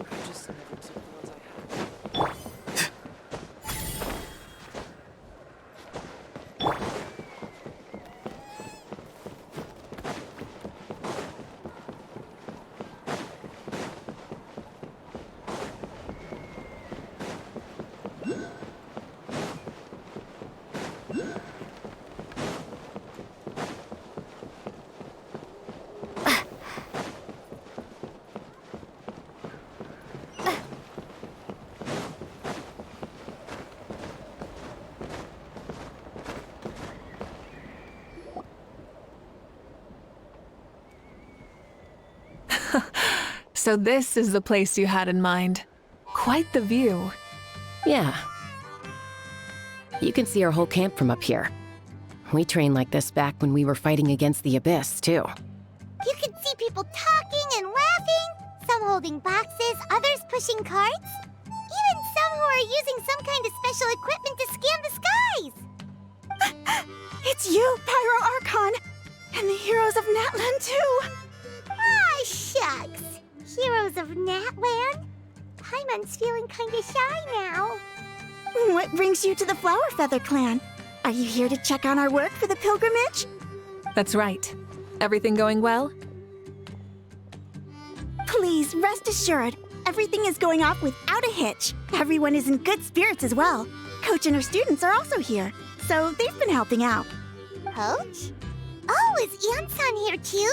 I just never took the ones I had. So this is the place you had in mind. Quite the view. Yeah. You can see our whole camp from up here. We trained like this back when we were fighting against the Abyss, too. You can see people talking and laughing, some holding boxes, others pushing carts. Even some who are using some kind of special equipment to scan the skies. It's you, Pyro Archon! And the heroes of Natlan, too! Ah, shucks. Heroes of Natlan? Paimon's feeling kinda shy now. What brings you to the Flower Feather Clan? Are you here to check on our work for the pilgrimage? That's right. Everything going well? Please, rest assured, everything is going off without a hitch. Everyone is in good spirits as well. Coach and her students are also here, so they've been helping out. Coach? Oh, is Anson here too?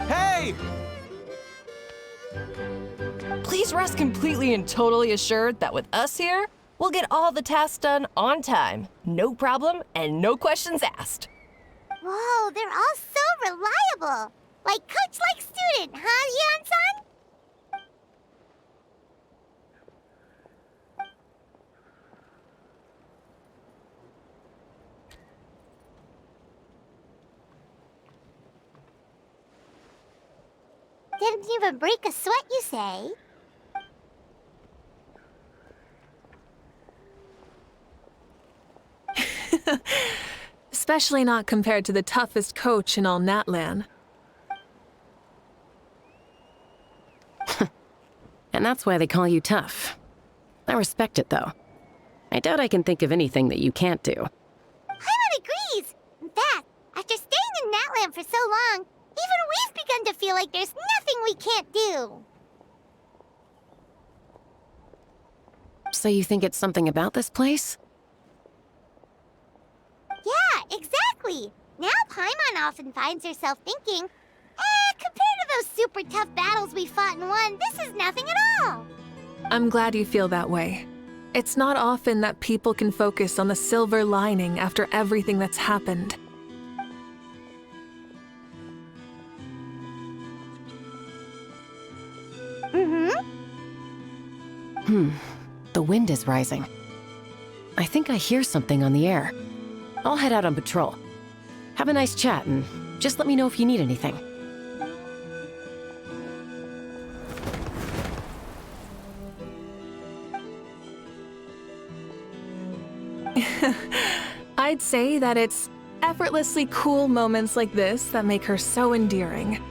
Hey! Please rest completely and totally assured that with us here, we'll get all the tasks done on time. No problem and no questions asked. Whoa, they're all so reliable. Like coach like student, huh, Anson? Didn't even break a sweat, you say? Especially not compared to the toughest coach in all Natlan. And that's why they call you tough. I respect it, though. I doubt I can think of anything that you can't do. Paimon agrees! In fact, after staying in Natlan for so long, even we've begun to feel like there's nothing we can't do. So you think it's something about this place? Yeah, exactly! Now Paimon often finds herself thinking, compared to those super tough battles we fought and won, this is nothing at all! I'm glad you feel that way. It's not often that people can focus on the silver lining after everything that's happened. The wind is rising. I think I hear something on the air. I'll head out on patrol. Have a nice chat, and just let me know if you need anything. I'd say that it's effortlessly cool moments like this that make her so endearing.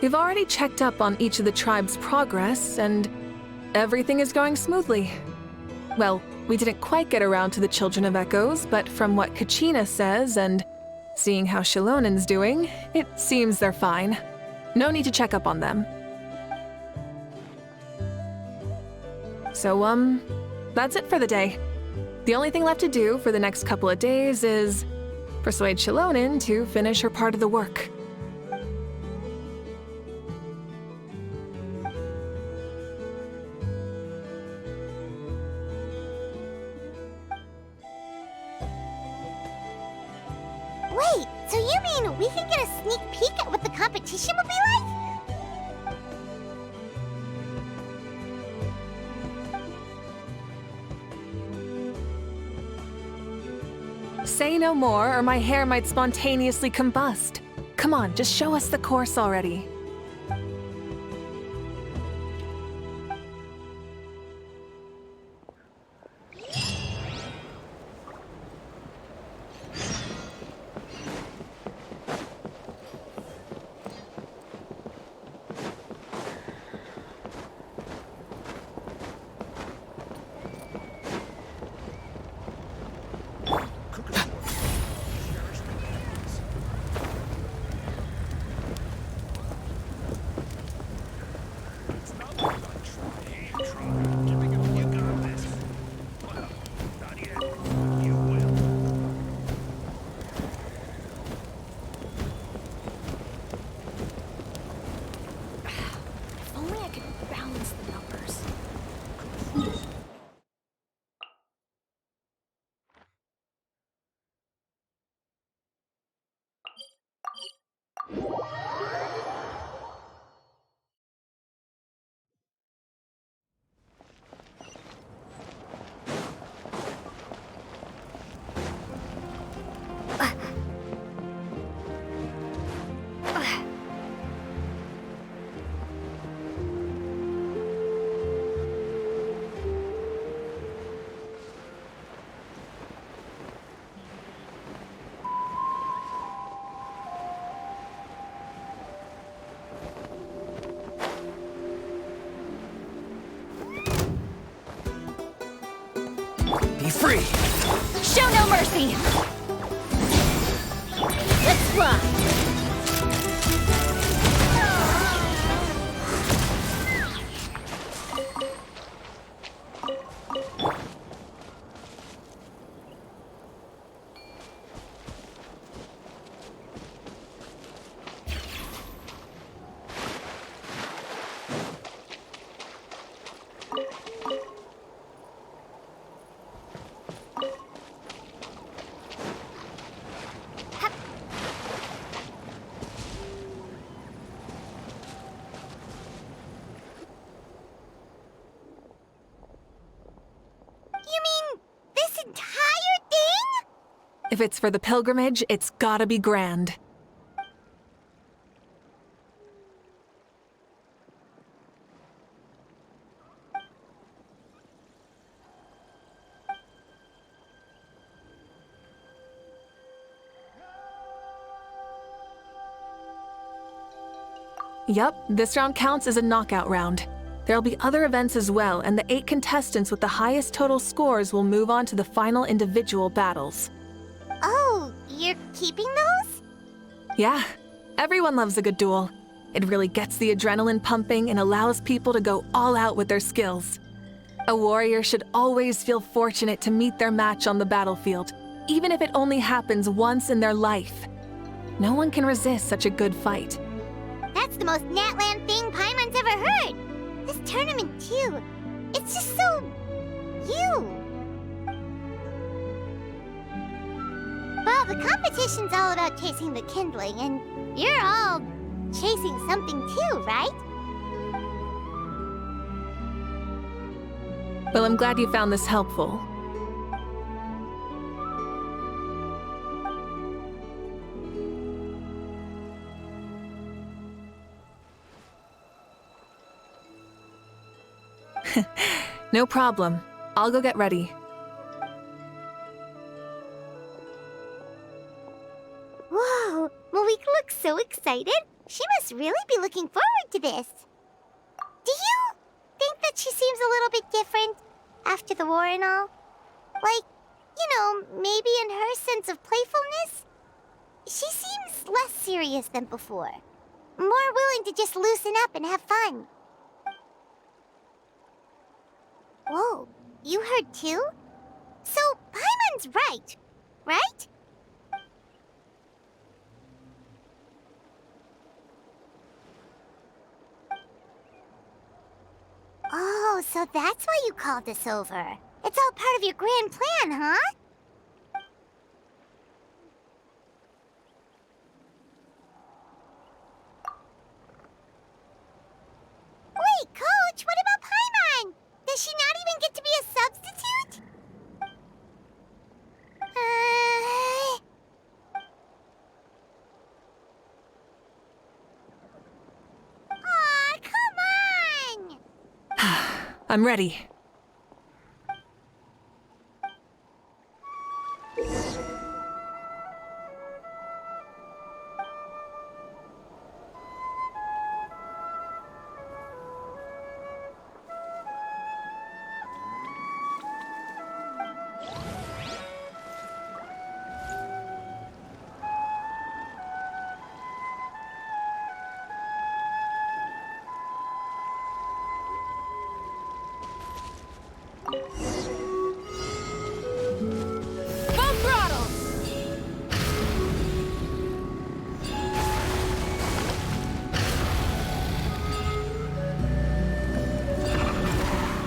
We've already checked up on each of the tribe's progress, and everything is going smoothly. Well, we didn't quite get around to the Children of Echoes, but from what Kachina says and seeing how Shilonen's doing, it seems they're fine. No need to check up on them. So, that's it for the day. The only thing left to do for the next couple of days is persuade Shilonen to finish her part of the work. Wait, so you mean we can get a sneak peek at what the competition will be like? Say no more, or my hair might spontaneously combust. Come on, just show us the course already. Be free! Show no mercy! Let's fly! If it's for the pilgrimage, it's gotta be grand. Yup, this round counts as a knockout round. There'll be other events as well, and the 8 contestants with the highest total scores will move on to the final individual battles. Oh, you're keeping those? Yeah, everyone loves a good duel. It really gets the adrenaline pumping and allows people to go all out with their skills. A warrior should always feel fortunate to meet their match on the battlefield, even if it only happens once in their life. No one can resist such a good fight. That's the most Natland thing Paimon's ever heard! This tournament, too. It's just so... you. Well, the competition's all about chasing the kindling, and you're all chasing something too, right? Well, I'm glad you found this helpful. No problem. I'll go get ready. Whoa, Mavuika looks so excited. She must really be looking forward to this. Do you think that she seems a little bit different after the war and all? Like, maybe in her sense of playfulness? She seems less serious than before. More willing to just loosen up and have fun. Whoa, you heard too? So, Paimon's right? Oh, so that's why you called us over. It's all part of your grand plan, huh? Wait, Coach, what about Paimon? Does she not even get to be a substitute? Aw, come on! I'm ready.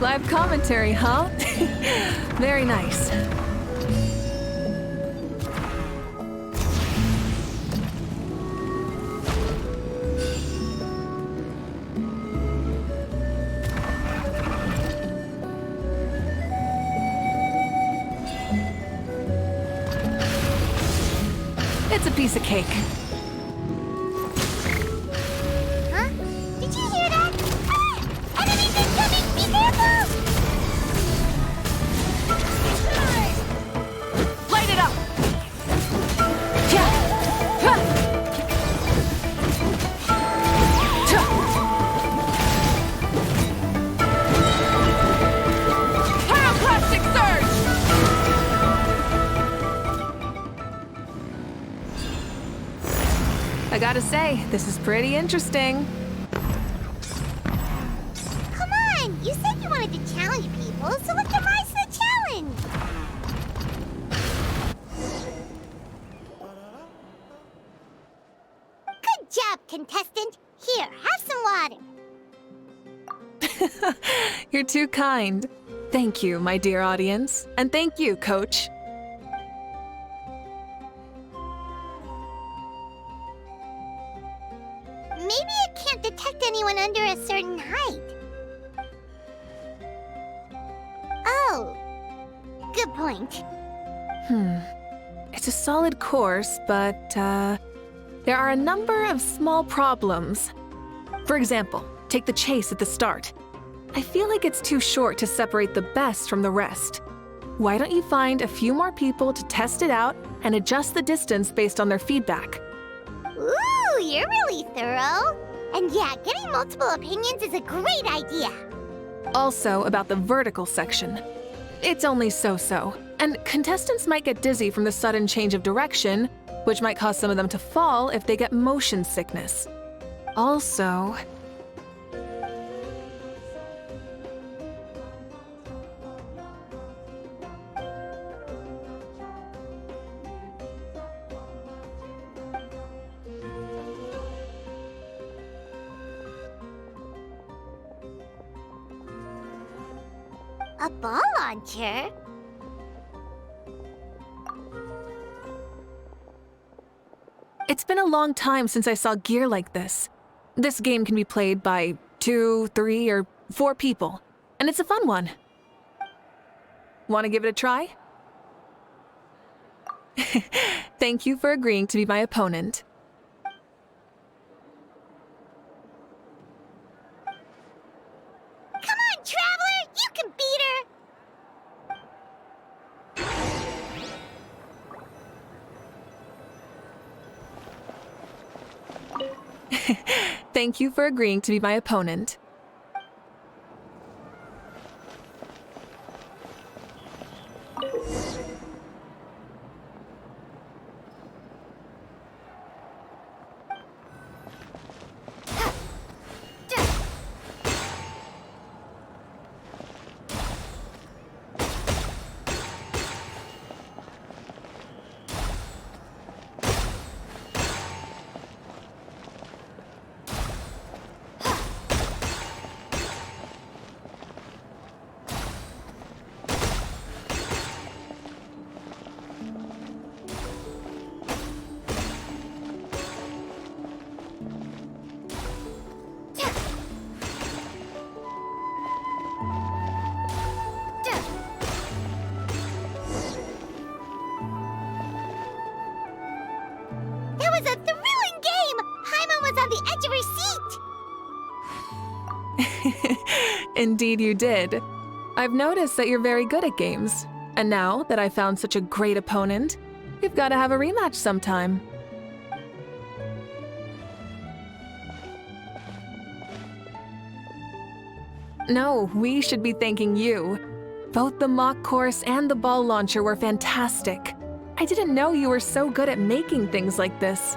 Live commentary, huh? Very nice. It's a piece of cake. Huh? Did you hear that? Ah! Enemies incoming! Be careful! Light it up! Pyroclastic surge! I gotta say, this is pretty interesting. Come on! You said you wanted to challenge people, so let them rise to the challenge! Good job, contestant! Here, have some water! You're too kind. Thank you, my dear audience. And thank you, Coach. Maybe it can't detect anyone under a certain height. Oh, good point. It's a solid course, but, there are a number of small problems. For example, take the chase at the start. I feel like it's too short to separate the best from the rest. Why don't you find a few more people to test it out and adjust the distance based on their feedback? Ooh, you're really thorough. And yeah, getting multiple opinions is a great idea. Also, about the vertical section. It's only so-so, and contestants might get dizzy from the sudden change of direction, which might cause some of them to fall if they get motion sickness. Also... A ball launcher? It's been a long time since I saw gear like this. This game can be played by 2, 3, or 4 people, and it's a fun one. Want to give it a try? Thank you for agreeing to be my opponent. Come on, traveler! Thank you for agreeing to be my opponent. That was a thrilling game! Paimon was on the edge of her seat! Indeed you did. I've noticed that you're very good at games. And now that I found such a great opponent, we've got to have a rematch sometime. No, we should be thanking you. Both the mock course and the ball launcher were fantastic. I didn't know you were so good at making things like this.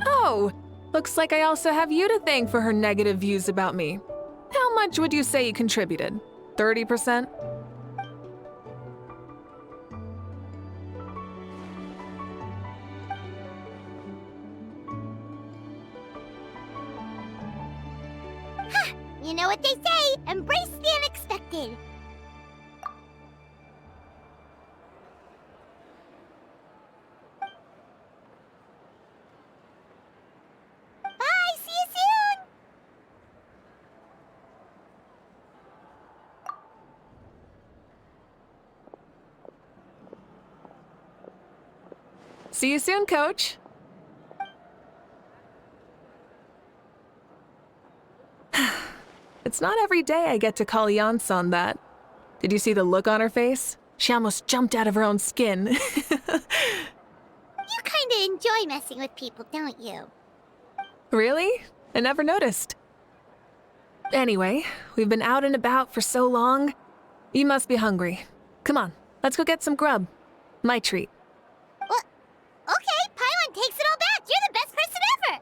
Oh, looks like I also have you to thank for her negative views about me. How much would you say you contributed? 30%? You know what they say, embrace the unexpected. Bye, see you soon! See you soon, Coach. It's not every day I get to call Yansan that. Did you see the look on her face? She almost jumped out of her own skin. You kinda enjoy messing with people, don't you? Really? I never noticed. Anyway, we've been out and about for so long. You must be hungry. Come on, let's go get some grub. My treat. Well, okay, Paimon takes it all back. You're the best person ever.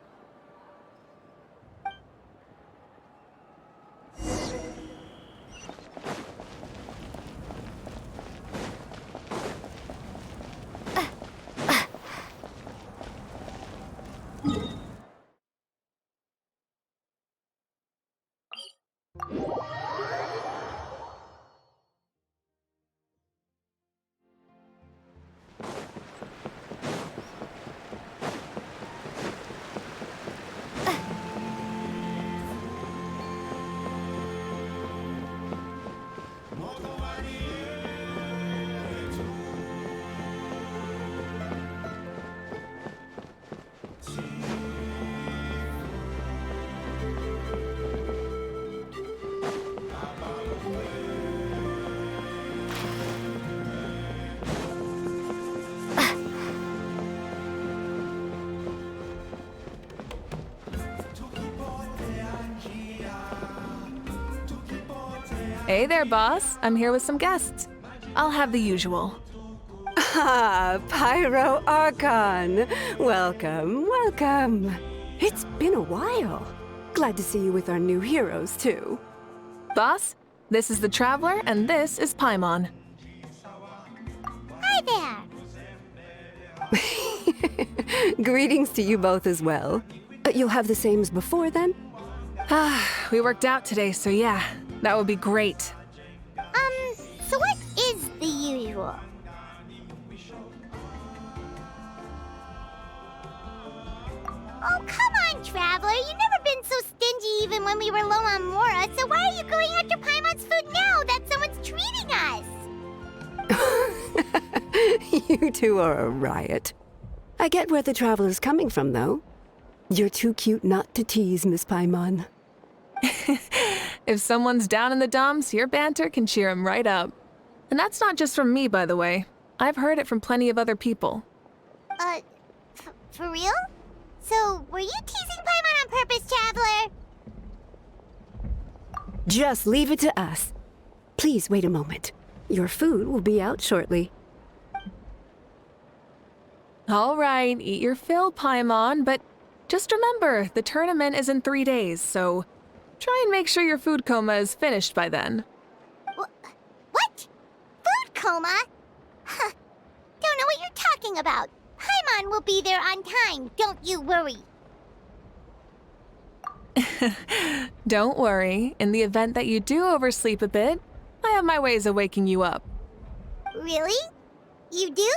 Hey there, boss. I'm here with some guests. I'll have the usual. Ah, Pyro Archon. Welcome, welcome. It's been a while. Glad to see you with our new heroes, too. Boss, this is the Traveler, and this is Paimon. Hi there. Greetings to you both as well. You'll have the same as before, then? We worked out today, so yeah, that would be great. So what is the usual? Oh, come on, Traveler. You've never been so stingy even when we were low on Mora, so why are you going after Paimon's food now that someone's treating us? You two are a riot. I get where the Traveler's coming from, though. You're too cute not to tease, Miss Paimon. If someone's down in the dumps, your banter can cheer 'em right up. And that's not just from me, by the way. I've heard it from plenty of other people. For real? So, were you teasing Paimon on purpose, Traveler? Just leave it to us. Please wait a moment. Your food will be out shortly. All right, eat your fill, Paimon, but just remember, the tournament is in 3 days, so try and make sure your food coma is finished by then. What? Food coma? Huh. Don't know what you're talking about. Paimon will be there on time, don't you worry. Don't worry, in the event that you do oversleep a bit, I have my ways of waking you up. Really? You do?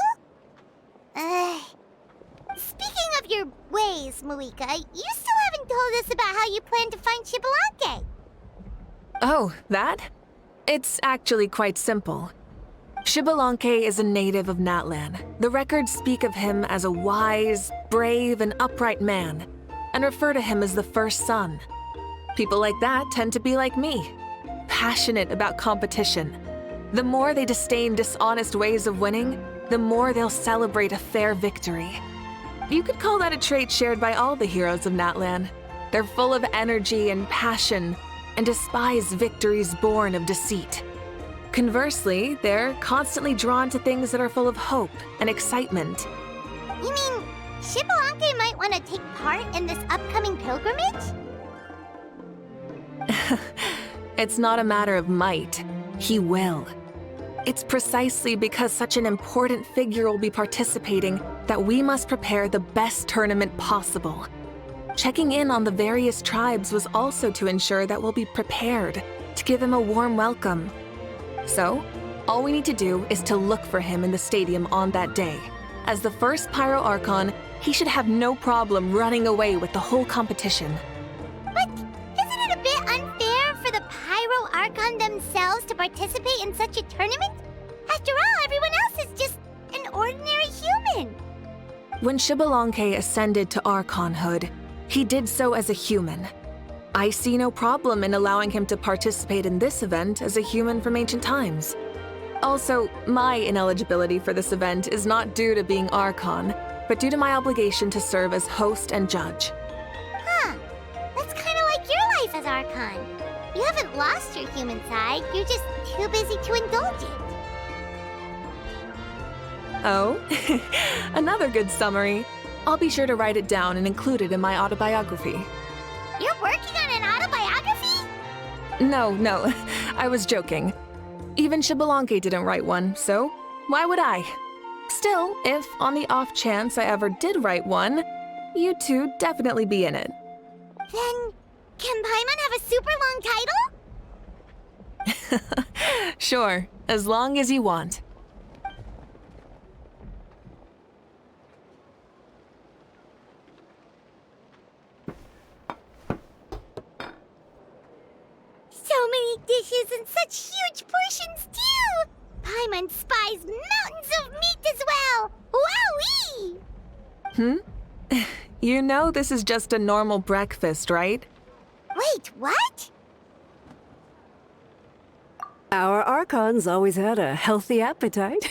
Speaking of your ways, Mavuika, you still haven't told us about how you plan to find Xbalanque. Oh, that? It's actually quite simple. Xbalanque is a native of Natlan. The records speak of him as a wise, brave, and upright man, and refer to him as the first son. People like that tend to be like me, passionate about competition. The more they disdain dishonest ways of winning, the more they'll celebrate a fair victory. You could call that a trait shared by all the heroes of Natlan. They're full of energy and passion, and despise victories born of deceit. Conversely, they're constantly drawn to things that are full of hope and excitement. You mean Xbalanque might want to take part in this upcoming pilgrimage? It's not a matter of might. He will. It's precisely because such an important figure will be participating that we must prepare the best tournament possible. Checking in on the various tribes was also to ensure that we'll be prepared to give him a warm welcome. So, all we need to do is to look for him in the stadium on that day. As the first Pyro Archon, he should have no problem running away with the whole competition. But isn't it a bit unfair for the Pyro Archon themselves to participate in such a tournament? After all, everyone else is just an ordinary human. When Xbalanque ascended to Archonhood, he did so as a human. I see no problem in allowing him to participate in this event as a human from ancient times. Also, my ineligibility for this event is not due to being Archon, but due to my obligation to serve as host and judge. Huh. That's kind of like your life as Archon. You haven't lost your human side, you're just too busy to indulge it. Oh, another good summary. I'll be sure to write it down and include it in my autobiography. You're working on an autobiography? No, I was joking. Even Xbalanque didn't write one, so why would I? Still, if on the off chance I ever did write one, you two definitely be in it. Then, can Paimon have a super long title? Sure, as long as you want. So many dishes and such huge portions, too! Paimon spies mountains of meat as well! Wowee! You know this is just a normal breakfast, right? Wait, what? Our Archons always had a healthy appetite.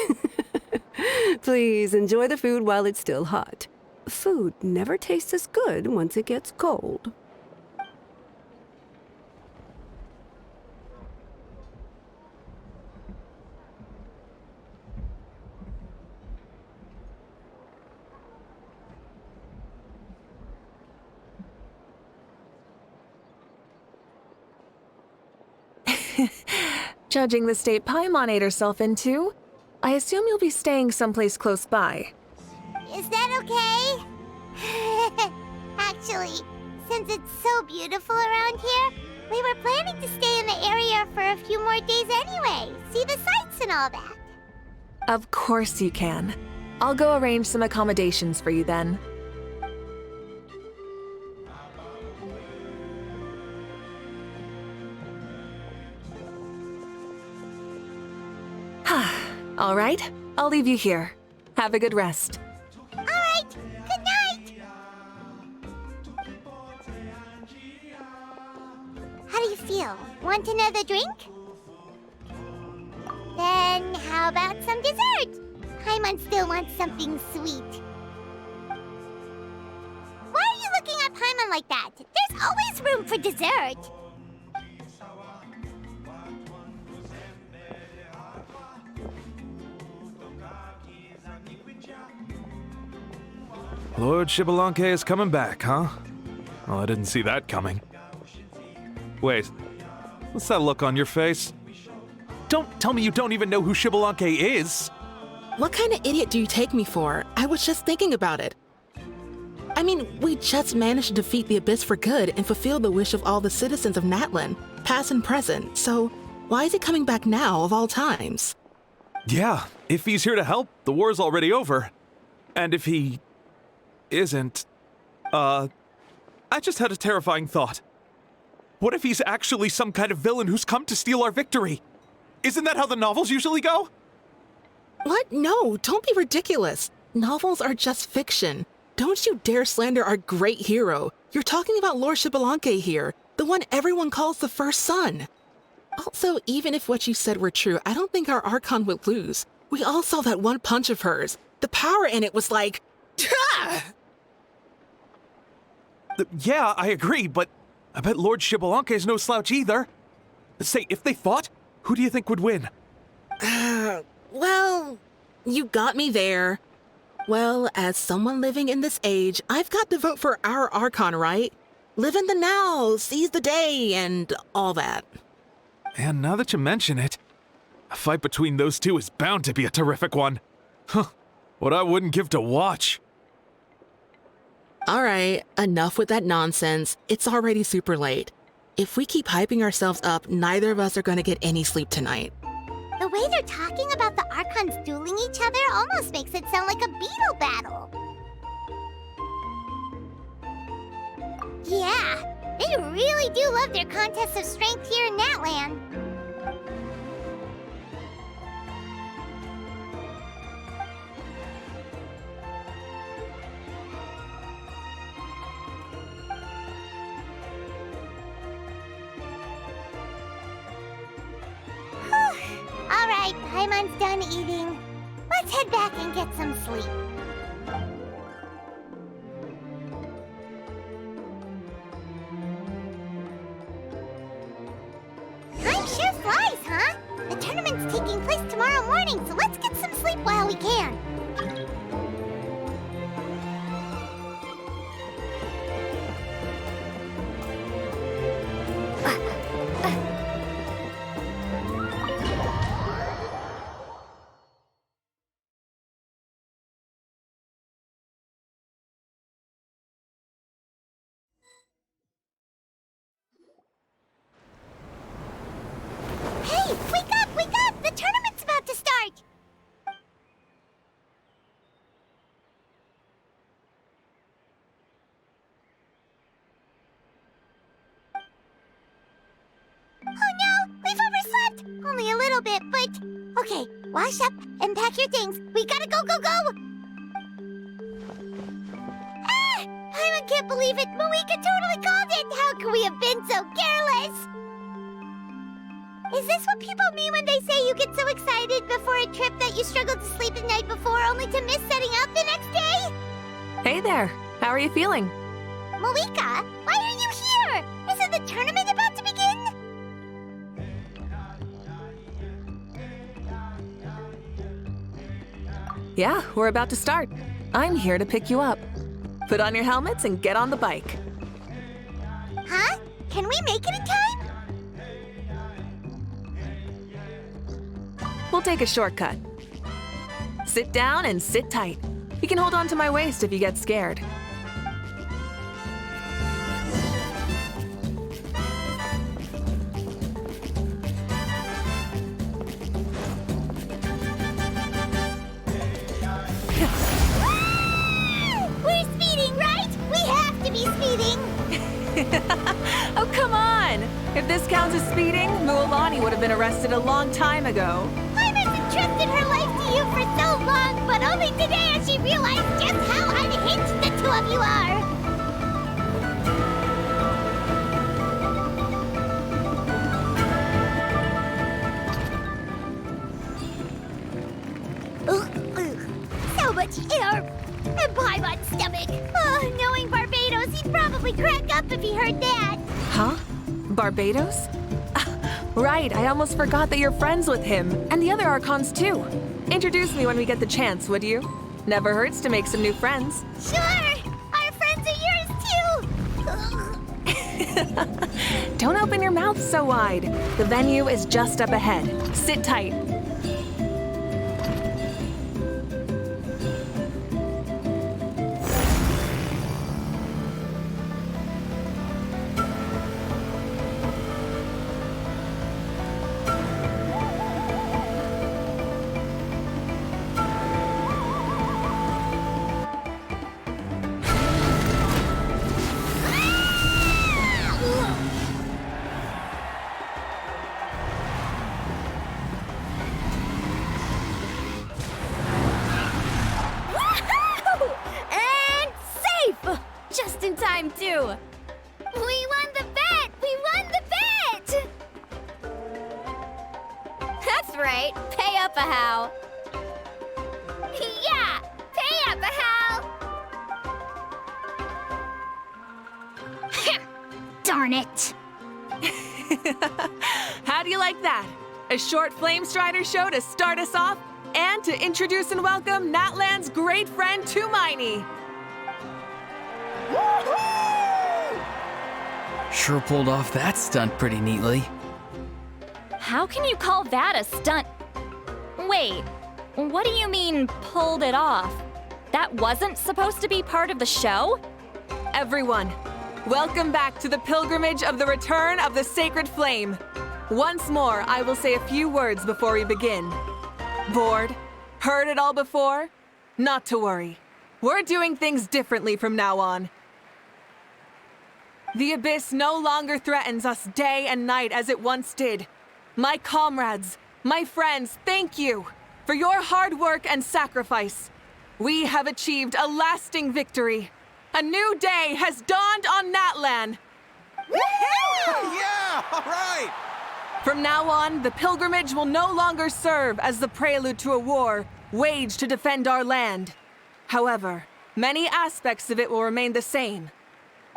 Please enjoy the food while it's still hot. Food never tastes as good once it gets cold. Judging the state Paimon ate herself into, I assume you'll be staying someplace close by. Is that okay? Actually, since it's so beautiful around here, we were planning to stay in the area for a few more days anyway. See the sights and all that. Of course you can. I'll go arrange some accommodations for you then. All right, I'll leave you here. Have a good rest. All right, good night! How do you feel? Want another drink? Then how about some dessert? Paimon still wants something sweet. Why are you looking at Paimon like that? There's always room for dessert. Lord Xbalanque is coming back, huh? Well, I didn't see that coming. Wait, what's that look on your face? Don't tell me you don't even know who Xbalanque is! What kind of idiot do you take me for? I was just thinking about it. I mean, we just managed to defeat the Abyss for good and fulfill the wish of all the citizens of Natlan, past and present, so why is he coming back now of all times? Yeah, if he's here to help, the war's already over. And if he isn't, I just had a terrifying thought. What if he's actually some kind of villain who's come to steal our victory? Isn't that how the novels usually go? What? No, don't be ridiculous. Novels are just fiction. Don't you dare slander our great hero. You're talking about Lord Xbalanque here, the one everyone calls the first son. Also, even if what you said were true, I don't think our Archon would lose. We all saw that one punch of hers. The power in it was like... Yeah, I agree, but I bet Lord Xbalanque is no slouch either. Say, if they fought, who do you think would win? Well, you got me there. Well, as someone living in this age, I've got to vote for our Archon, right? Live in the now, seize the day, and all that. And now that you mention it, a fight between those two is bound to be a terrific one. Huh, what I wouldn't give to watch. All right, enough with that nonsense. It's already super late. If we keep hyping ourselves up, neither of us are going to get any sleep tonight. The way they're talking about the Archons dueling each other almost makes it sound like a beetle battle. Yeah, they really do love their contests of strength here in Natlan. Alright, Paimon's done eating. Let's head back and get some sleep. Time sure flies, huh? The tournament's taking place tomorrow morning, so let's get some sleep while we can. Hey, wake up, wake up! The tournament's about to start! Oh no, we've overslept! Only a little bit, but... Okay, wash up and pack your things. We gotta go, go, go! Ah! I can't believe it! Mavuika totally called it! How could we have been so careless? Is this what people mean when they say you get so excited before a trip that you struggled to sleep the night before only to miss setting out the next day? Hey there, how are you feeling? Mavuika, why are you here? Isn't the tournament about to begin? Yeah, we're about to start. I'm here to pick you up. Put on your helmets and get on the bike. Huh? Can we make it in time? We'll take a shortcut. Sit down and sit tight. You can hold on to my waist if you get scared. We're speeding, right? We have to be speeding! Oh, come on! If this counts as speeding, Mualani would have been arrested a long time ago. Paimon's entrusted her life to you for so long, but only today has she realized just how unhinged the two of you are! And Paimon's stomach. Oh, knowing Barbados, he'd probably crack up if he heard that. Huh? Barbados? Right, I almost forgot that you're friends with him, and the other Archons too. Introduce me when we get the chance, would you? Never hurts to make some new friends. Sure! Our friends are yours too! Don't open your mouth so wide. The venue is just up ahead. Sit tight. Too. We won the bet! We won the bet! That's right. Pay up a how. Yeah! Pay up a how! Darn it! How do you like that? A short Flame Strider show to start us off, and to introduce and welcome Natlan's great friend Tumaini. Sure pulled off that stunt pretty neatly. How can you call that a stunt? Wait, what do you mean, pulled it off? That wasn't supposed to be part of the show? Everyone, welcome back to the pilgrimage of the return of the Sacred Flame. Once more, I will say a few words before we begin. Bored? Heard it all before? Not to worry. We're doing things differently from now on. The Abyss no longer threatens us day and night as it once did. My comrades, my friends, thank you for your hard work and sacrifice. We have achieved a lasting victory. A new day has dawned on Natlan. Yeah, all right! From now on, the pilgrimage will no longer serve as the prelude to a war waged to defend our land. However, many aspects of it will remain the same.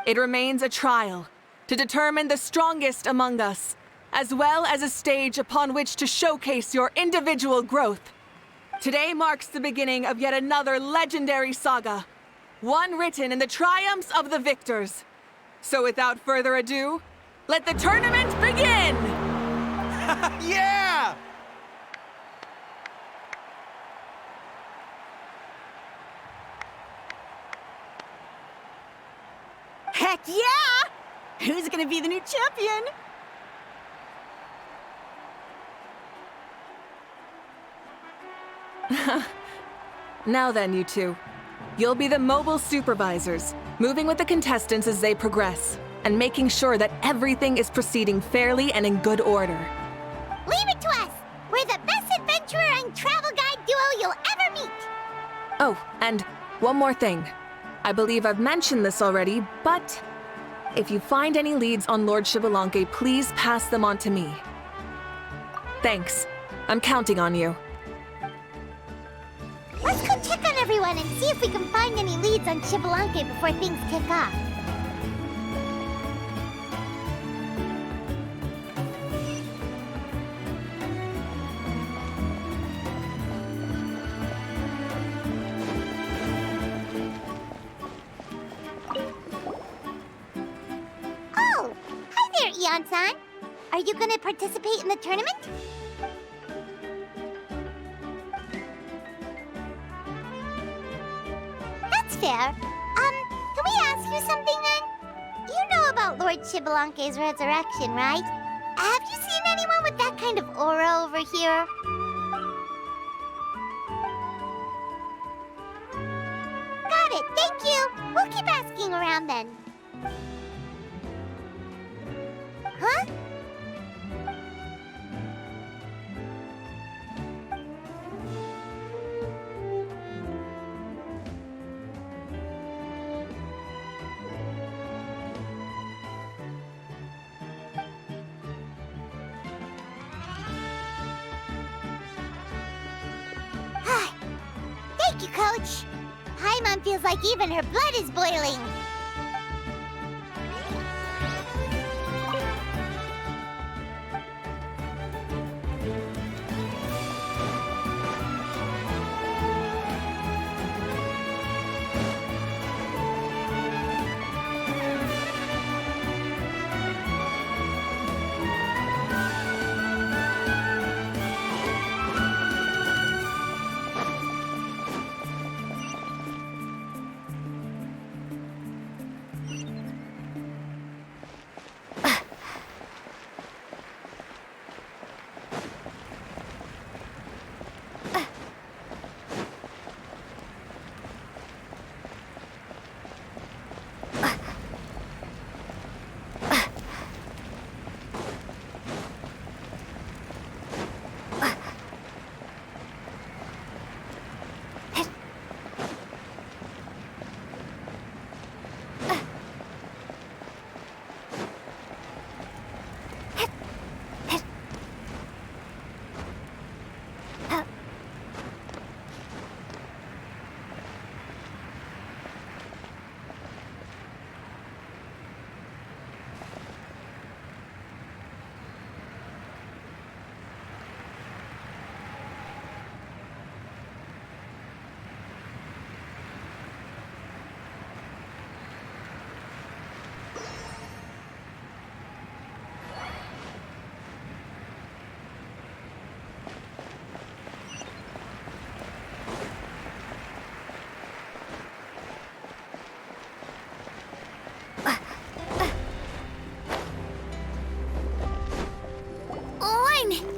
It remains a trial to determine the strongest among us, as well as a stage upon which to showcase your individual growth. Today marks the beginning of yet another legendary saga, one written in the triumphs of the victors. So without further ado, let the tournament begin! Yeah! Heck yeah! Who's gonna be the new champion? Now then, you two. You'll be the mobile supervisors, moving with the contestants as they progress, and making sure that everything is proceeding fairly and in good order. Leave it to us! We're the best adventurer and travel guide duo you'll ever meet! Oh, and one more thing. I believe I've mentioned this already, but if you find any leads on Lord Xbalanque, please pass them on to me. Thanks. I'm counting on you. Let's go check on everyone and see if we can find any leads on Xbalanque before things kick off. Oh! Hi there, Eon-san! Are you gonna participate in the tournament? That's fair. Can we ask you something then? You know about Lord Xbalanque's resurrection, right? Have you seen anyone with that kind of aura over here? Got it, thank you! We'll keep asking around then. Huh? Thank you, Coach. Paimon feels like even her blood is boiling.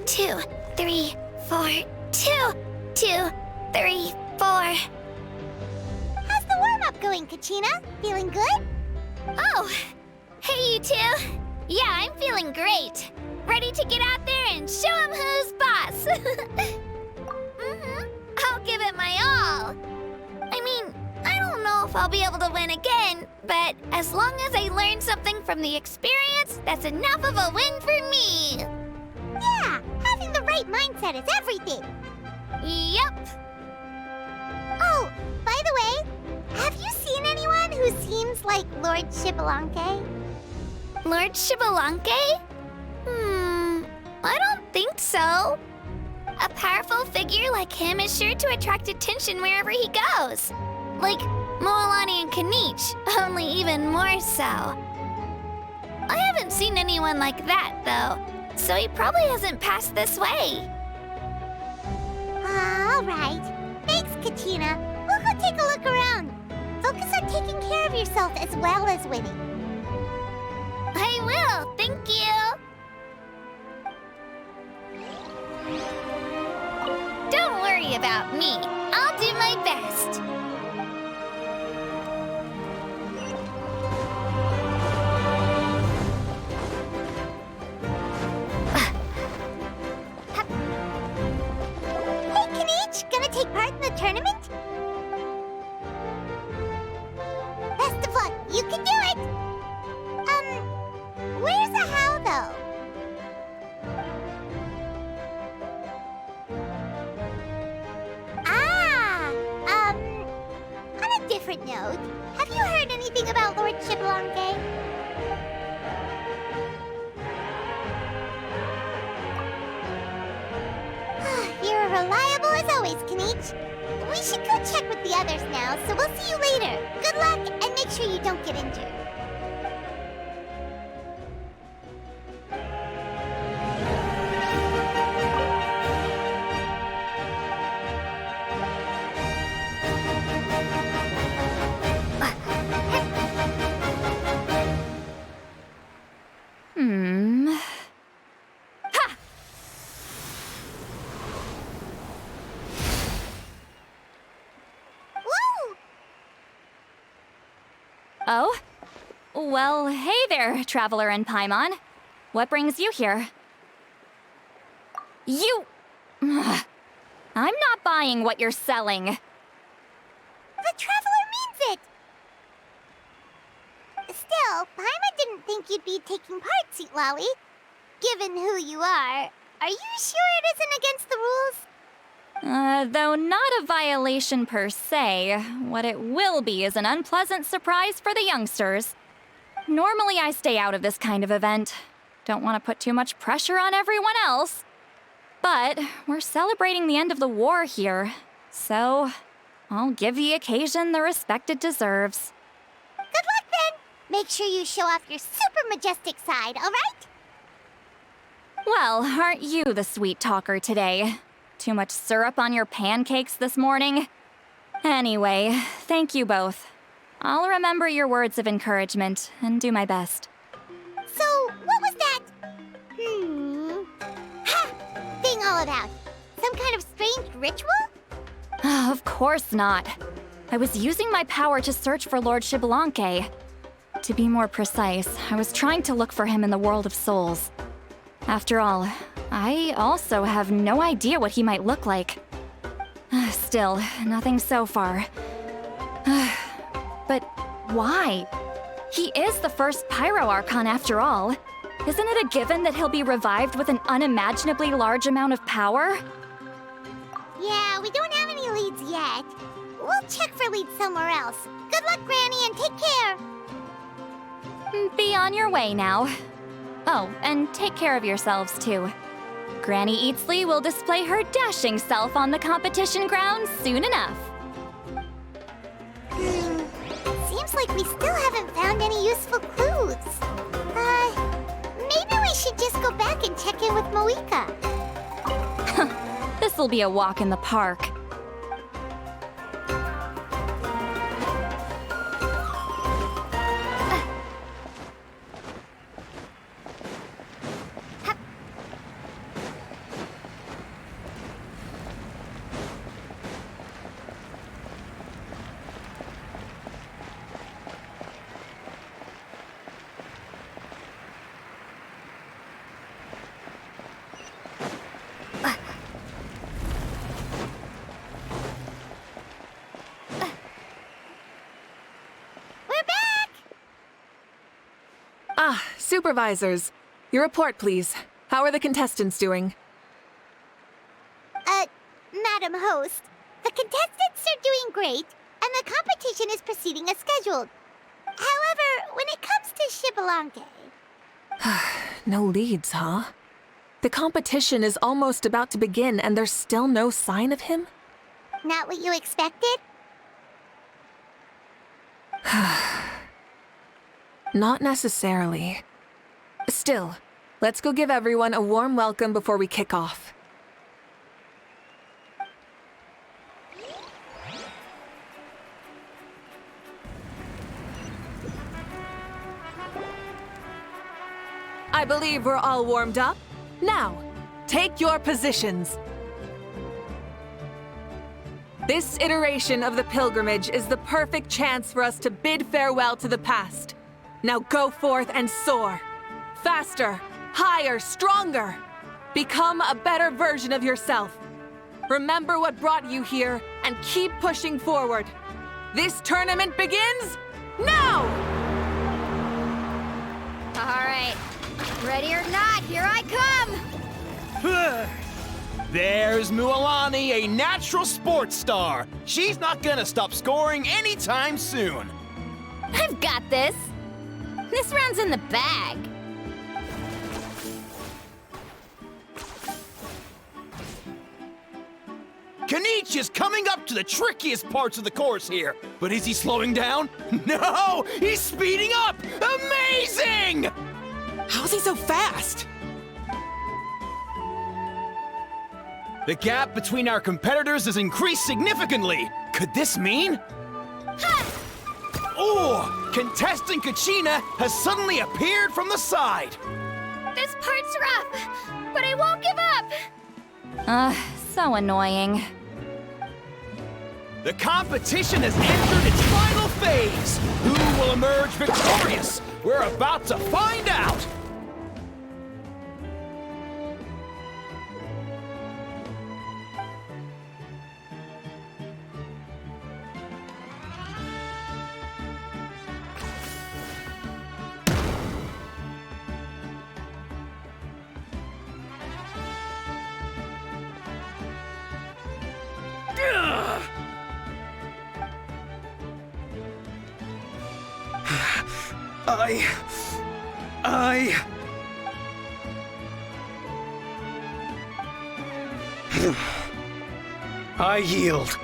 Two, three, four. 2, 2, 3, 4. How's the warm-up going, Kachina? Feeling good? Oh, hey you two. Yeah, I'm feeling great. Ready to get out there and show 'em who's boss. I'll give it my all. I mean, I don't know if I'll be able to win again, but as long as I learn something from the experience, that's enough of a win for me. Yeah, having the right mindset is everything. Yep. Oh, by the way, have you seen anyone who seems like Lord Shibalanke? Lord Shibalanke? I don't think so. A powerful figure like him is sure to attract attention wherever he goes. Like Moalani and Kanich, only even more so. I haven't seen anyone like that, though, so he probably hasn't passed this way. All right. Thanks, Kachina. We'll go take a look around. Focus on taking care of yourself as well as winning. I will, thank you. Don't worry about me. I'll do my best. Hey, Kanich, gonna take part in the tournament? Best of luck. You can do it. Where's the how, though? On a different note, have you heard anything about Lord Shibalanke? You're reliable as always, Kanich. We should go check with the others now, so we'll see you later. Good luck, and make sure you don't get injured. Oh? Well, hey there, Traveler and Paimon. What brings you here? You... I'm not buying what you're selling. The Traveler means it! Still, Paimon didn't think you'd be taking part, Sweet Lolly. Given who you are you sure it isn't against the rules? Though not a violation per se, what it will be is an unpleasant surprise for the youngsters. Normally I stay out of this kind of event. Don't want to put too much pressure on everyone else. But we're celebrating the end of the war here, so I'll give the occasion the respect it deserves. Good luck then! Make sure you show off your super majestic side, alright? Well, aren't you the sweet talker today? Too much syrup on your pancakes this morning? Anyway, thank you both. I'll remember your words of encouragement and do my best. So, what was that? Thing all about? Some kind of strange ritual? Of course not. I was using my power to search for Lord Xbalanque. To be more precise, I was trying to look for him in the world of souls. After all, I also have no idea what he might look like. Still, nothing so far. But why? He is the first Pyro Archon after all. Isn't it a given that he'll be revived with an unimaginably large amount of power? Yeah, we don't have any leads yet. We'll check for leads somewhere else. Good luck, Granny, and take care! Be on your way now. Oh, and take care of yourselves too. Granny Eatsley will display her dashing self on the competition grounds soon enough. Seems like we still haven't found any useful clues. Maybe we should just go back and check in with Mavuika. This'll be a walk in the park. Supervisors, your report, please. How are the contestants doing? Madam Host, the contestants are doing great, and the competition is proceeding as scheduled. However, when it comes to Xbalanque... No leads, huh? The competition is almost about to begin, and there's still no sign of him? Not what you expected? Not necessarily. Still, let's go give everyone a warm welcome before we kick off. I believe we're all warmed up. Now, take your positions. This iteration of the pilgrimage is the perfect chance for us to bid farewell to the past. Now go forth and soar. Faster, higher, stronger. Become a better version of yourself. Remember what brought you here and keep pushing forward. This tournament begins now! All right. Ready or not, here I come! There's Mualani, a natural sports star. She's not gonna stop scoring anytime soon. I've got this. This round's in the bag. Kanichi is coming up to the trickiest parts of the course here. But is he slowing down? No! He's speeding up! Amazing! How's he so fast? The gap between our competitors has increased significantly. Could this mean? Oh! Contestant Kachina has suddenly appeared from the side. This part's rough, but I won't give up. So annoying. The competition has entered its final phase. Who will emerge victorious? We're about to find out. I yield.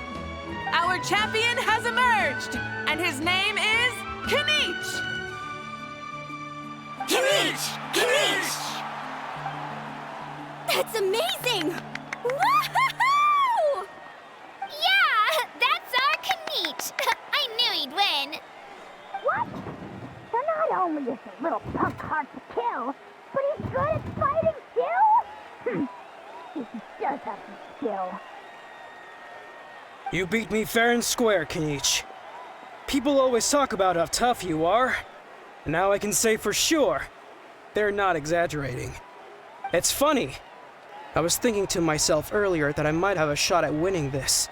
Our champion has emerged, and his name is Kanich! Kanich! Kanich! That's amazing! Woohoo! Yeah, that's our Kanich. I knew he'd win. What? So not only is he little punk hard to kill, but he's good at fighting too? He does have some skill. You beat me fair and square, Kanich. People always talk about how tough you are. And now I can say for sure, they're not exaggerating. It's funny. I was thinking to myself earlier that I might have a shot at winning this.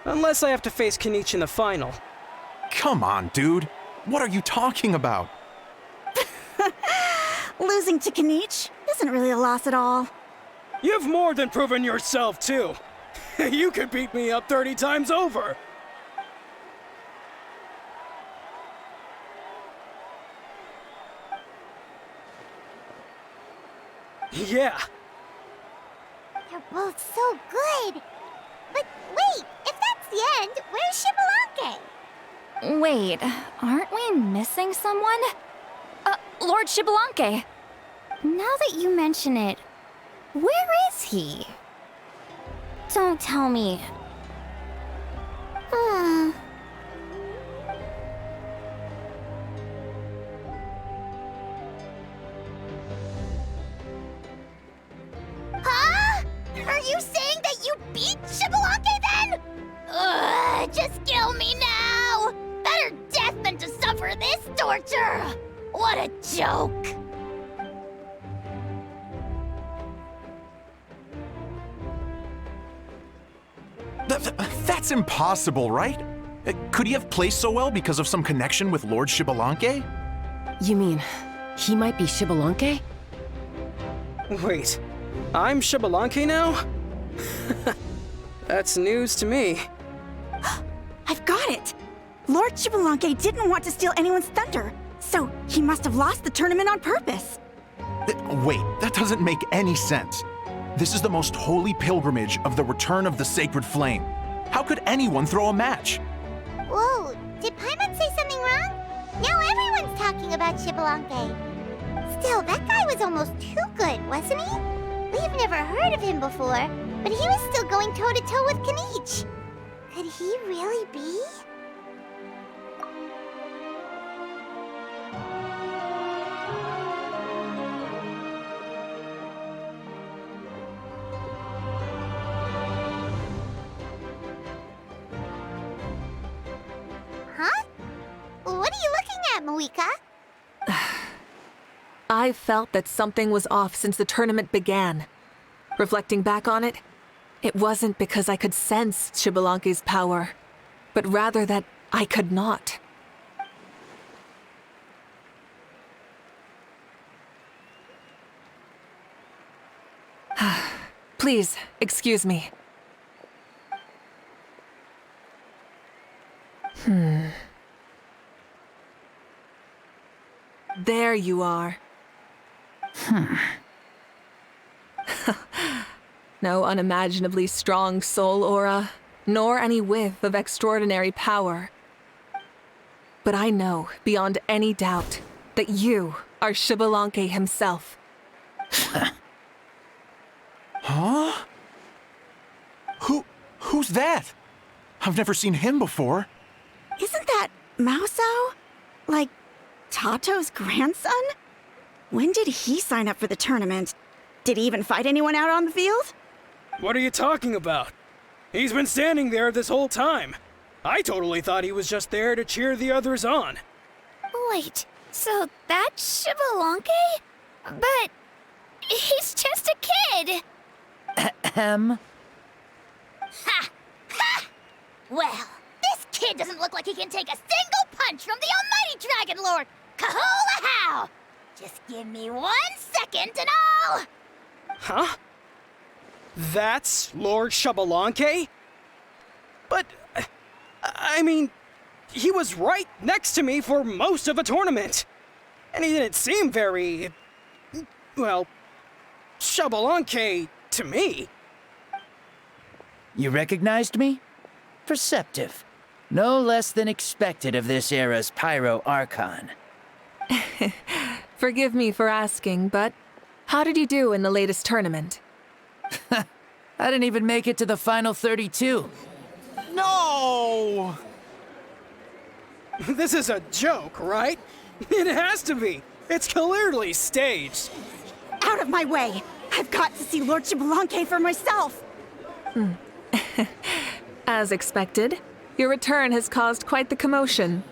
Unless I have to face Kanich in the final. Come on, dude. What are you talking about? Losing to Kanich isn't really a loss at all. You've more than proven yourself, too. You could beat me up 30 times over. Yeah. You're both so good. But wait, if that's the end, where's Shibalanke? Wait, aren't we missing someone? Lord Shibalanke. Now that you mention it, where is he? Don't tell me. Huh? Are you saying that you beat Shibalanke then? Just kill me now! Better death than to suffer this torture! What a joke! That's impossible, right? Could he have played so well because of some connection with Lord Shibalanke? You mean, he might be Shibalanke? Wait, I'm Shibalanke now? That's news to me. I've got it! Lord Shibalanke didn't want to steal anyone's thunder, so he must have lost the tournament on purpose. Wait, that doesn't make any sense. This is the most holy pilgrimage of the return of the sacred flame. How could anyone throw a match? Whoa, did Paimon say something wrong? Now everyone's talking about Shibalanke. Still, that guy was almost too good, wasn't he? We've never heard of him before, but he was still going toe-to-toe with Kanich. Could he really be? Huh? What are you looking at, Mavuika? I felt that something was off since the tournament began. Reflecting back on it, it wasn't because I could sense Shibalanke's power, but rather that I could not. Please, excuse me. There you are. No unimaginably strong soul aura, nor any whiff of extraordinary power. But I know, beyond any doubt, that you are Shibalanke himself. Huh? Who's that? I've never seen him before. Isn't that Mausao? Like, Tato's grandson? When did he sign up for the tournament? Did he even fight anyone out on the field? What are you talking about? He's been standing there this whole time. I totally thought he was just there to cheer the others on. Wait, so that's Shibalanke? But he's just a kid. Ha! Ha! Well, this kid doesn't look like he can take a single punch from the almighty Dragon Lord! Kahula how! Just give me 1 second and I'll... Huh? That's Lord Shibalanke? But, I mean, he was right next to me for most of the tournament. And he didn't seem very, well, Xbalanque to me. You recognized me? Perceptive. No less than expected of this era's Pyro Archon. Forgive me for asking, but how did you do in the latest tournament? I didn't even make it to the final 32. No! This is a joke, right? It has to be. It's clearly staged. Out of my way! I've got to see Lord Xbalanque for myself! As expected, your return has caused quite the commotion.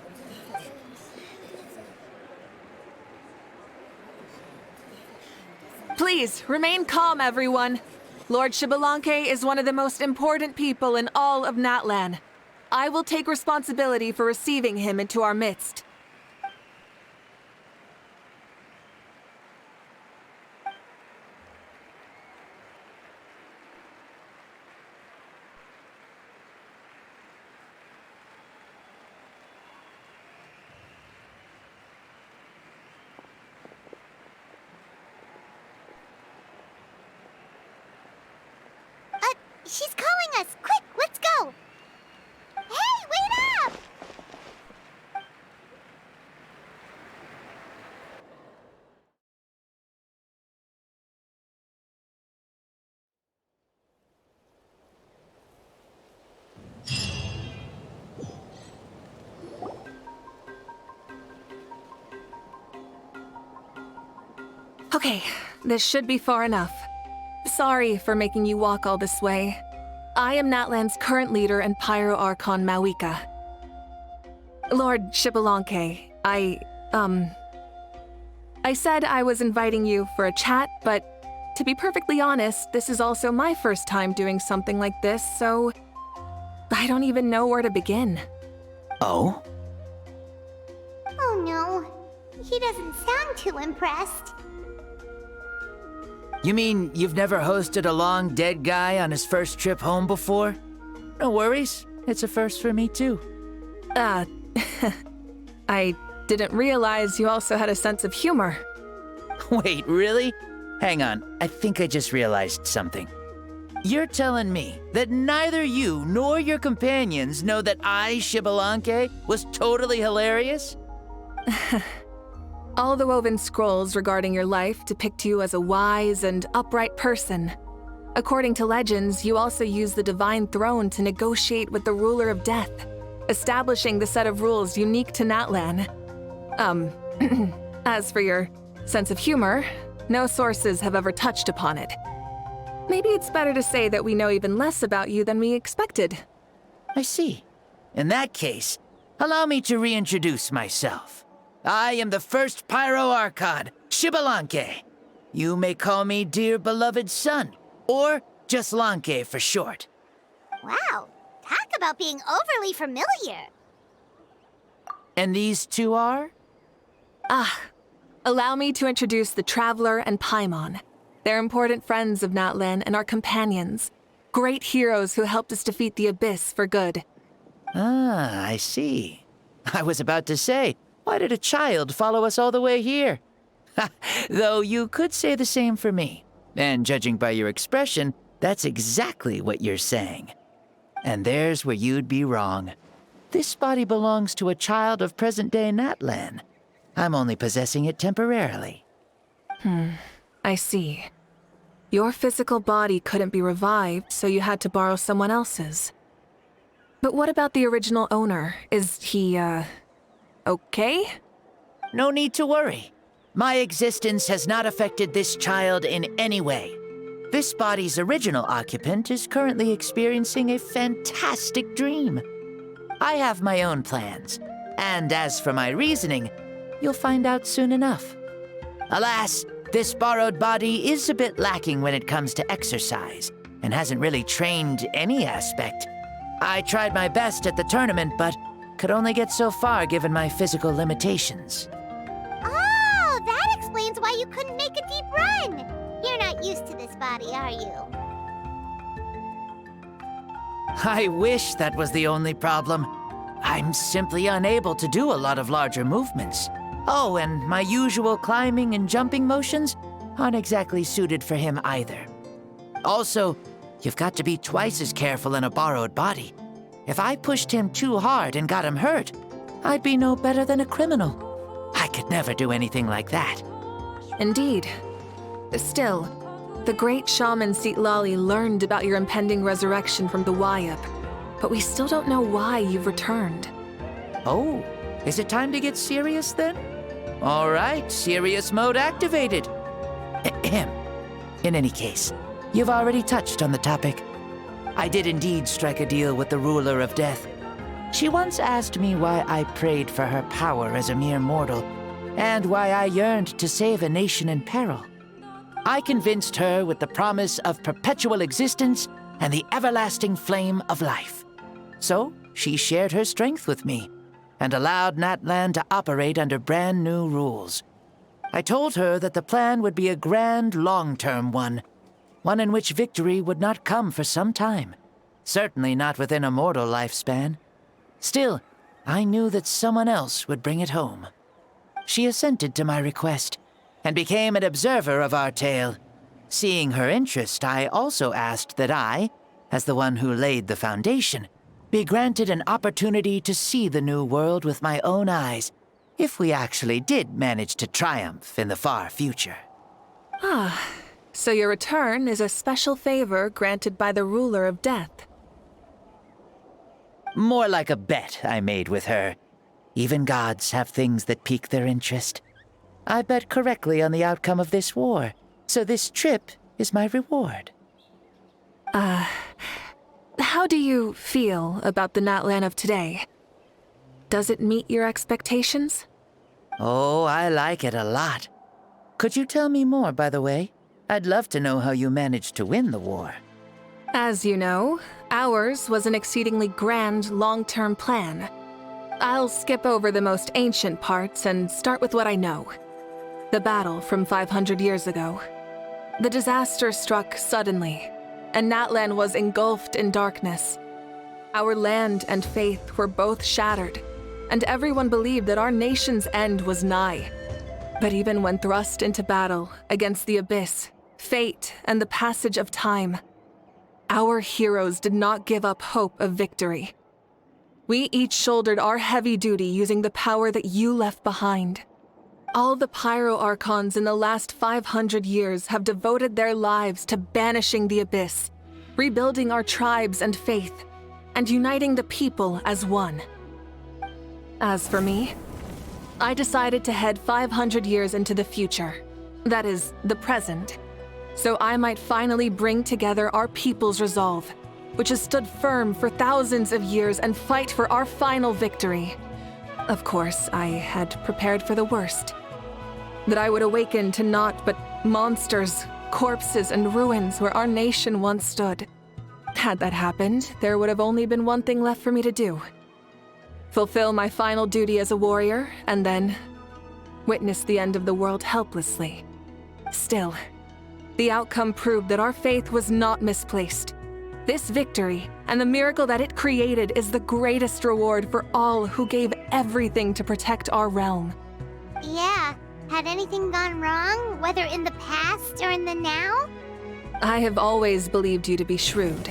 Please, remain calm, everyone. Lord Xbalanque is one of the most important people in all of Natlan. I will take responsibility for receiving him into our midst. She's calling us! Quick, let's go! Hey, wait up! Okay, this should be far enough. Sorry for making you walk all this way. I am Natlan's current leader and Pyro Archon Mavuika. Lord Xbalanque, I said I was inviting you for a chat, but to be perfectly honest, this is also my first time doing something like this, so I don't even know where to begin. Oh? Oh no, he doesn't sound too impressed. You mean you've never hosted a long dead guy on his first trip home before? No worries, it's a first for me too. I didn't realize you also had a sense of humor. Wait, really? Hang on, I think I just realized something. You're telling me that neither you nor your companions know that I, Xbalanque, was totally hilarious? All the woven scrolls regarding your life depict you as a wise and upright person. According to legends, you also use the Divine Throne to negotiate with the Ruler of Death, establishing the set of rules unique to Natlan. As for your sense of humor, no sources have ever touched upon it. Maybe it's better to say that we know even less about you than we expected. I see. In that case, allow me to reintroduce myself. I am the first Pyro Archon, Xbalanque. You may call me dear beloved son, or just Lanque for short. Wow, talk about being overly familiar. And these two are? Allow me to introduce the Traveler and Paimon. They're important friends of Natlan and our companions. Great heroes who helped us defeat the Abyss for good. Ah, I see. I was about to say, why did a child follow us all the way here? Though you could say the same for me. And judging by your expression, that's exactly what you're saying. And there's where you'd be wrong. This body belongs to a child of present-day Natlan. I'm only possessing it temporarily. I see. Your physical body couldn't be revived, so you had to borrow someone else's. But what about the original owner? Is he, okay? No need to worry. My existence has not affected this child in any way. This body's original occupant is currently experiencing a fantastic dream. I have my own plans, and as for my reasoning, you'll find out soon enough. Alas, this borrowed body is a bit lacking when it comes to exercise, and hasn't really trained any aspect. I tried my best at the tournament, but could only get so far given my physical limitations. Oh, that explains why you couldn't make a deep run. You're not used to this body, are you? I wish that was the only problem. I'm simply unable to do a lot of larger movements. Oh, and my usual climbing and jumping motions aren't exactly suited for him either. Also, you've got to be twice as careful in a borrowed body. If I pushed him too hard and got him hurt, I'd be no better than a criminal. I could never do anything like that. Indeed. Still, the great shaman Citlali learned about your impending resurrection from the Wayup, but we still don't know why you've returned. Oh, is it time to get serious then? All right, serious mode activated. Ahem. In any case, you've already touched on the topic. I did indeed strike a deal with the ruler of death. She once asked me why I prayed for her power as a mere mortal, and why I yearned to save a nation in peril. I convinced her with the promise of perpetual existence and the everlasting flame of life. So she shared her strength with me, and allowed Natlan to operate under brand new rules. I told her that the plan would be a grand, long-term one in which victory would not come for some time, certainly not within a mortal lifespan. Still, I knew that someone else would bring it home. She assented to my request, and became an observer of our tale. Seeing her interest, I also asked that I, as the one who laid the foundation, be granted an opportunity to see the new world with my own eyes, if we actually did manage to triumph in the far future. Ah, so your return is a special favor granted by the ruler of death. More like a bet I made with her. Even gods have things that pique their interest. I bet correctly on the outcome of this war, so this trip is my reward. How do you feel about the Natlan of today? Does it meet your expectations? Oh, I like it a lot. Could you tell me more, by the way? I'd love to know how you managed to win the war. As you know, ours was an exceedingly grand, long-term plan. I'll skip over the most ancient parts and start with what I know. The battle from 500 years ago. The disaster struck suddenly, and Natlan was engulfed in darkness. Our land and faith were both shattered, and everyone believed that our nation's end was nigh. But even when thrust into battle against the abyss, fate, and the passage of time, our heroes did not give up hope of victory. We each shouldered our heavy duty using the power that you left behind. All the Pyro Archons in the last 500 years have devoted their lives to banishing the abyss, rebuilding our tribes and faith, and uniting the people as one. As for me, I decided to head 500 years into the future, that is, the present, so I might finally bring together our people's resolve, which has stood firm for thousands of years, and fight for our final victory. Of course, I had prepared for the worst. That I would awaken to naught but monsters, corpses, and ruins where our nation once stood. Had that happened, there would have only been one thing left for me to do. Fulfill my final duty as a warrior, and then witness the end of the world helplessly. Still, the outcome proved that our faith was not misplaced. This victory, and the miracle that it created, is the greatest reward for all who gave everything to protect our realm. Yeah. Had anything gone wrong, whether in the past or in the now? I have always believed you to be shrewd.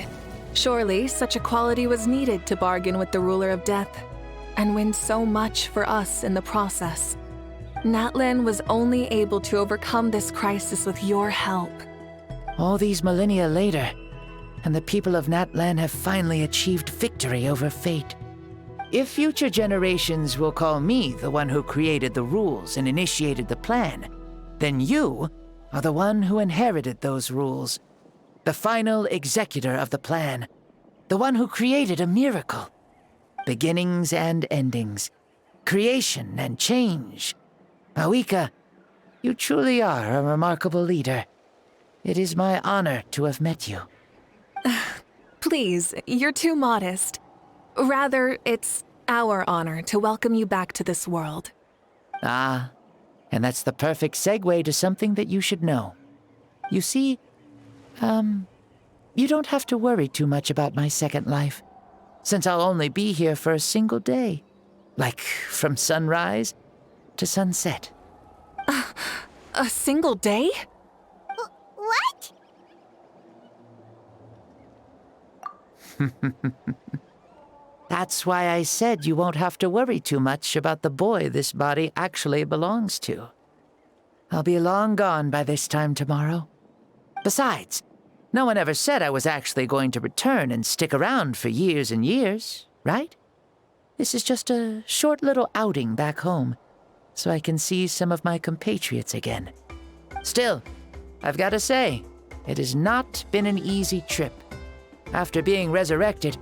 Surely, such a quality was needed to bargain with the ruler of death, and win so much for us in the process. Natlan was only able to overcome this crisis with your help. All these millennia later, and the people of Natlan have finally achieved victory over fate. If future generations will call me the one who created the rules and initiated the plan, then you are the one who inherited those rules. The final executor of the plan. The one who created a miracle. Beginnings and endings. Creation and change. Mavuika, you truly are a remarkable leader. It is my honor to have met you. Please, you're too modest. Rather, it's our honor to welcome you back to this world. Ah, and that's the perfect segue to something that you should know. You see, you don't have to worry too much about my second life, since I'll only be here for a single day. Like, from sunrise to sunset. A single day? What? That's why I said you won't have to worry too much about the boy this body actually belongs to. I'll be long gone by this time tomorrow. Besides, no one ever said I was actually going to return and stick around for years and years, right? This is just a short little outing back home, so I can see some of my compatriots again. Still, I've got to say, it has not been an easy trip. After being resurrected,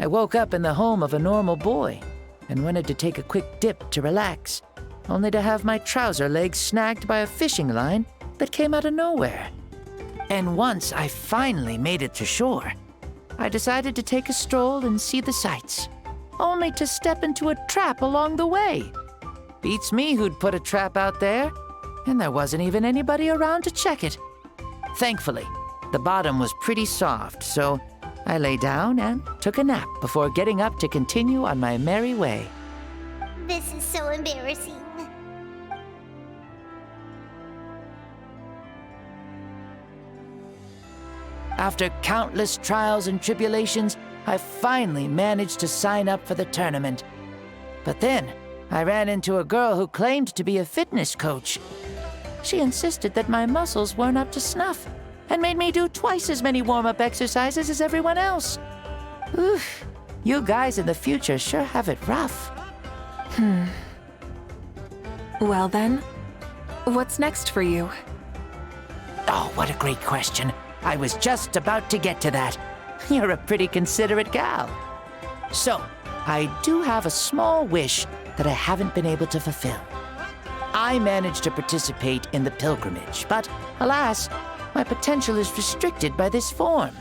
I woke up in the home of a normal boy and wanted to take a quick dip to relax, only to have my trouser legs snagged by a fishing line that came out of nowhere. And once I finally made it to shore, I decided to take a stroll and see the sights, only to step into a trap along the way. Beats me who'd put a trap out there, and there wasn't even anybody around to check it. Thankfully, the bottom was pretty soft, so I lay down and took a nap before getting up to continue on my merry way. This is so embarrassing. After countless trials and tribulations, I finally managed to sign up for the tournament. But then, I ran into a girl who claimed to be a fitness coach. She insisted that my muscles weren't up to snuff, and made me do twice as many warm-up exercises as everyone else. Oof, you guys in the future sure have it rough. Well then, what's next for you? Oh, what a great question. I was just about to get to that. You're a pretty considerate gal. So, I do have a small wish that I haven't been able to fulfill. I managed to participate in the pilgrimage, but alas, my potential is restricted by this form.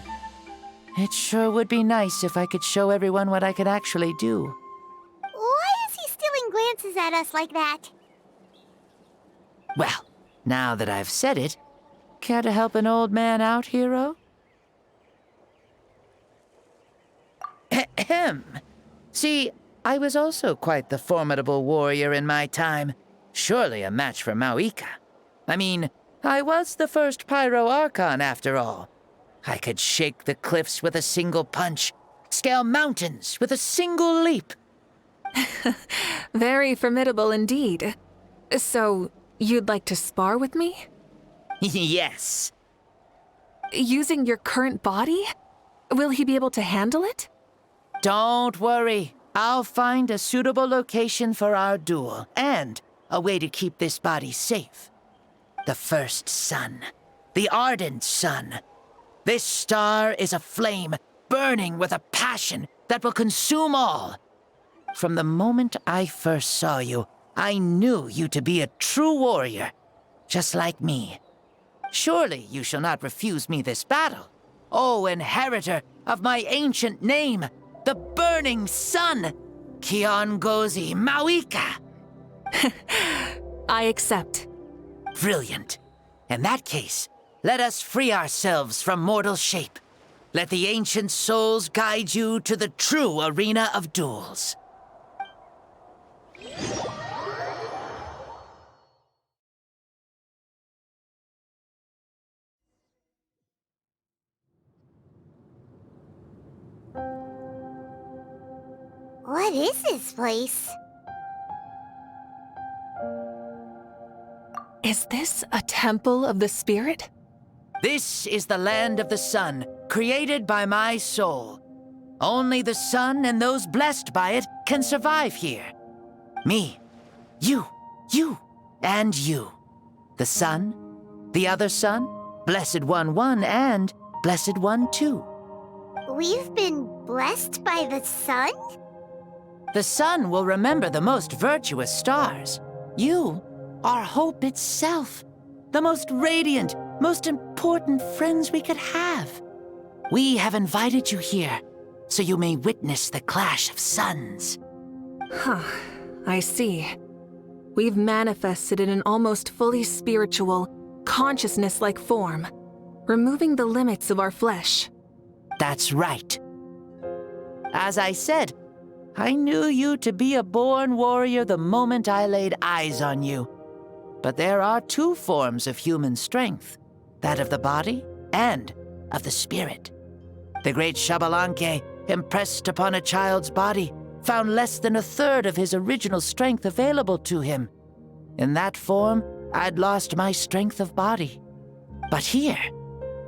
It sure would be nice if I could show everyone what I could actually do. Why is he stealing glances at us like that? Well, now that I've said it, care to help an old man out, hero? Ahem. See, I was also quite the formidable warrior in my time. Surely a match for Mavuika. I mean, I was the first Pyro Archon after all. I could shake the cliffs with a single punch, scale mountains with a single leap. Very formidable indeed. So, you'd like to spar with me? Yes. Using your current body? Will he be able to handle it? Don't worry. I'll find a suitable location for our duel, and a way to keep this body safe. The first sun. The ardent sun. This star is a flame, burning with a passion that will consume all. From the moment I first saw you, I knew you to be a true warrior, just like me. Surely you shall not refuse me this battle, O inheritor of my ancient name, the Burning Sun, Kiongozi Mavuika. I accept. Brilliant. In that case, let us free ourselves from mortal shape. Let the ancient souls guide you to the true arena of duels. What is this place? Is this a temple of the spirit? This is the land of the sun, created by my soul. Only the sun and those blessed by it can survive here. Me, you, and you. The sun, the other sun, Blessed One 1, and Blessed One 2. We've been blessed by the sun? The sun will remember the most virtuous stars. You are hope itself, the most radiant, most important friends we could have. We have invited you here, so you may witness the clash of suns. Huh, I see. We've manifested in an almost fully spiritual, consciousness-like form, removing the limits of our flesh. That's right. As I said, I knew you to be a born warrior the moment I laid eyes on you. But there are two forms of human strength, that of the body and of the spirit. The great Xbalanque, impressed upon a child's body, found less than a third of his original strength available to him. In that form, I'd lost my strength of body. But here,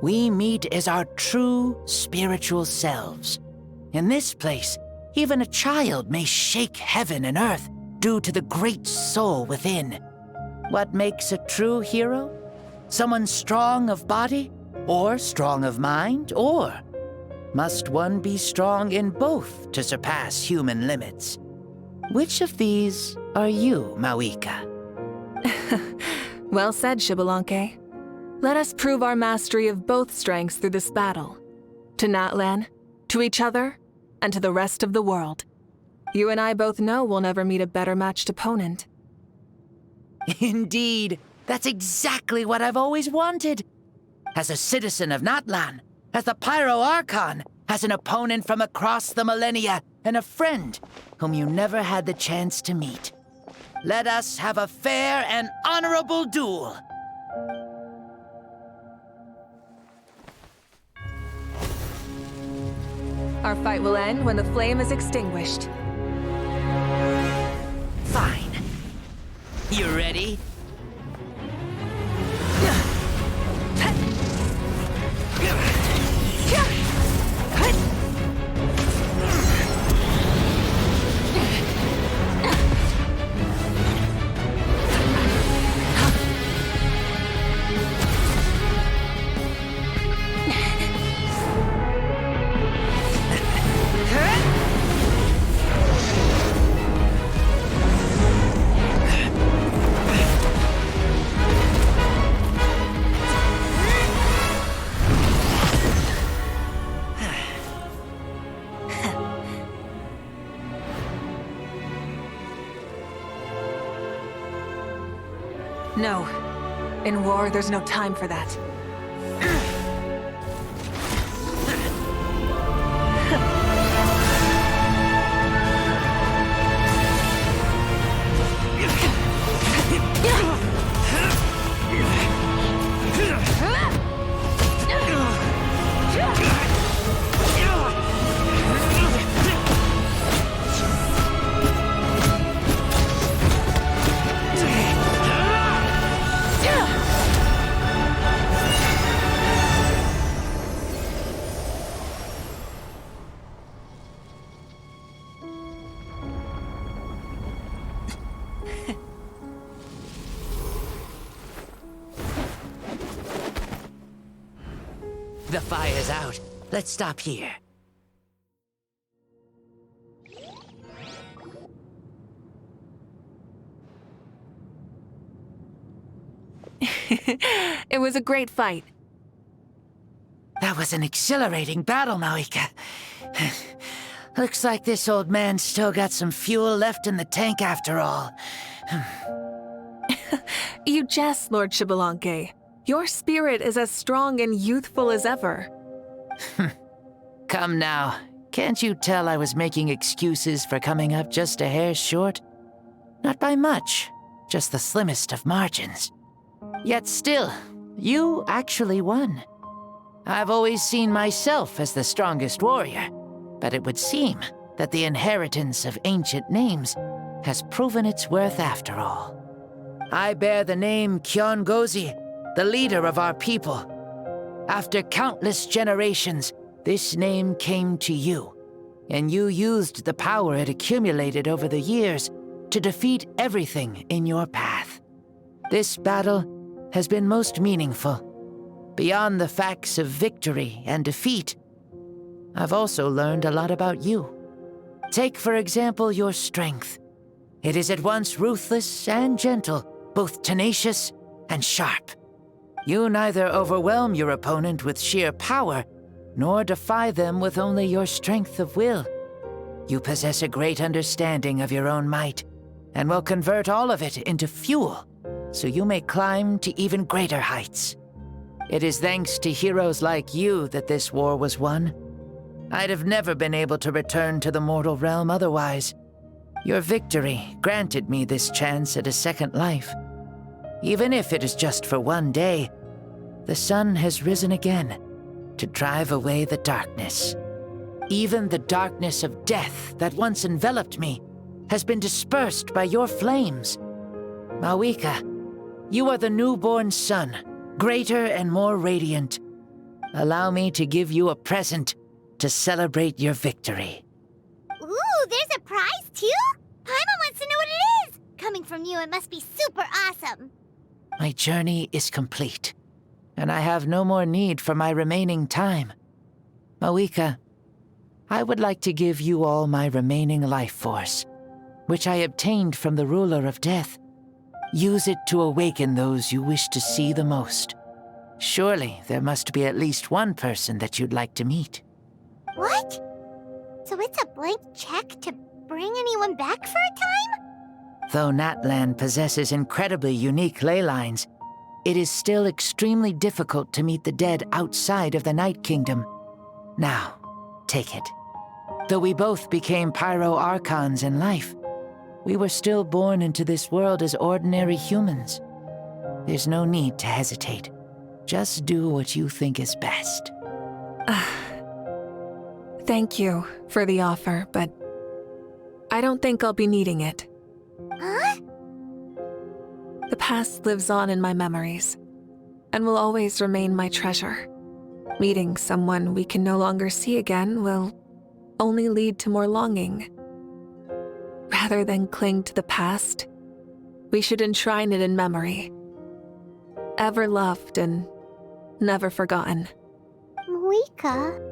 we meet as our true spiritual selves. In this place, even a child may shake heaven and earth due to the great soul within. What makes a true hero? Someone strong of body, or strong of mind, or must one be strong in both to surpass human limits? Which of these are you, Mavuika? Well said, Xbalanque. Let us prove our mastery of both strengths through this battle. To Natlan, to each other, and to the rest of the world. You and I both know we'll never meet a better matched opponent. Indeed, that's exactly what I've always wanted. As a citizen of Natlan, as the Pyro Archon, as an opponent from across the millennia, and a friend whom you never had the chance to meet. Let us have a fair and honorable duel. Our fight will end when the flame is extinguished. Fine. You ready? No. In war, there's no time for that. The fire's out. Let's stop here. It was a great fight. That was an exhilarating battle, Mavuika. Looks like this old man's still got some fuel left in the tank after all. You jest, Lord Xbalanque. Your spirit is as strong and youthful as ever. Come now. Can't you tell I was making excuses for coming up just a hair short? Not by much, just the slimmest of margins. Yet still, you actually won. I've always seen myself as the strongest warrior, but it would seem that the inheritance of ancient names has proven its worth after all. I bear the name Kiongozi, the leader of our people. After countless generations, this name came to you, and you used the power it accumulated over the years to defeat everything in your path. This battle has been most meaningful. Beyond the facts of victory and defeat, I've also learned a lot about you. Take, for example, your strength. It is at once ruthless and gentle, both tenacious and sharp. You neither overwhelm your opponent with sheer power, nor defy them with only your strength of will. You possess a great understanding of your own might, and will convert all of it into fuel, so you may climb to even greater heights. It is thanks to heroes like you that this war was won. I'd have never been able to return to the mortal realm otherwise. Your victory granted me this chance at a second life. Even if it is just for one day, the sun has risen again to drive away the darkness. Even the darkness of death that once enveloped me has been dispersed by your flames. Mavuika, you are the newborn sun, greater and more radiant. Allow me to give you a present to celebrate your victory. Ooh, there's a prize too? Paimon wants to know what it is! Coming from you, it must be super awesome. My journey is complete, and I have no more need for my remaining time. Mavuika, I would like to give you all my remaining life force, which I obtained from the ruler of death. Use it to awaken those you wish to see the most. Surely there must be at least one person that you'd like to meet. What? So it's a blank check to bring anyone back for a time? Though Natlan possesses incredibly unique ley lines, it is still extremely difficult to meet the dead outside of the Night Kingdom. Now, take it. Though we both became Pyro Archons in life, we were still born into this world as ordinary humans. There's no need to hesitate. Just do what you think is best. Thank you for the offer, but I don't think I'll be needing it. Huh? The past lives on in my memories, and will always remain my treasure. Meeting someone we can no longer see again will only lead to more longing. Rather than cling to the past, we should enshrine it in memory. Ever loved and never forgotten. Mavuika?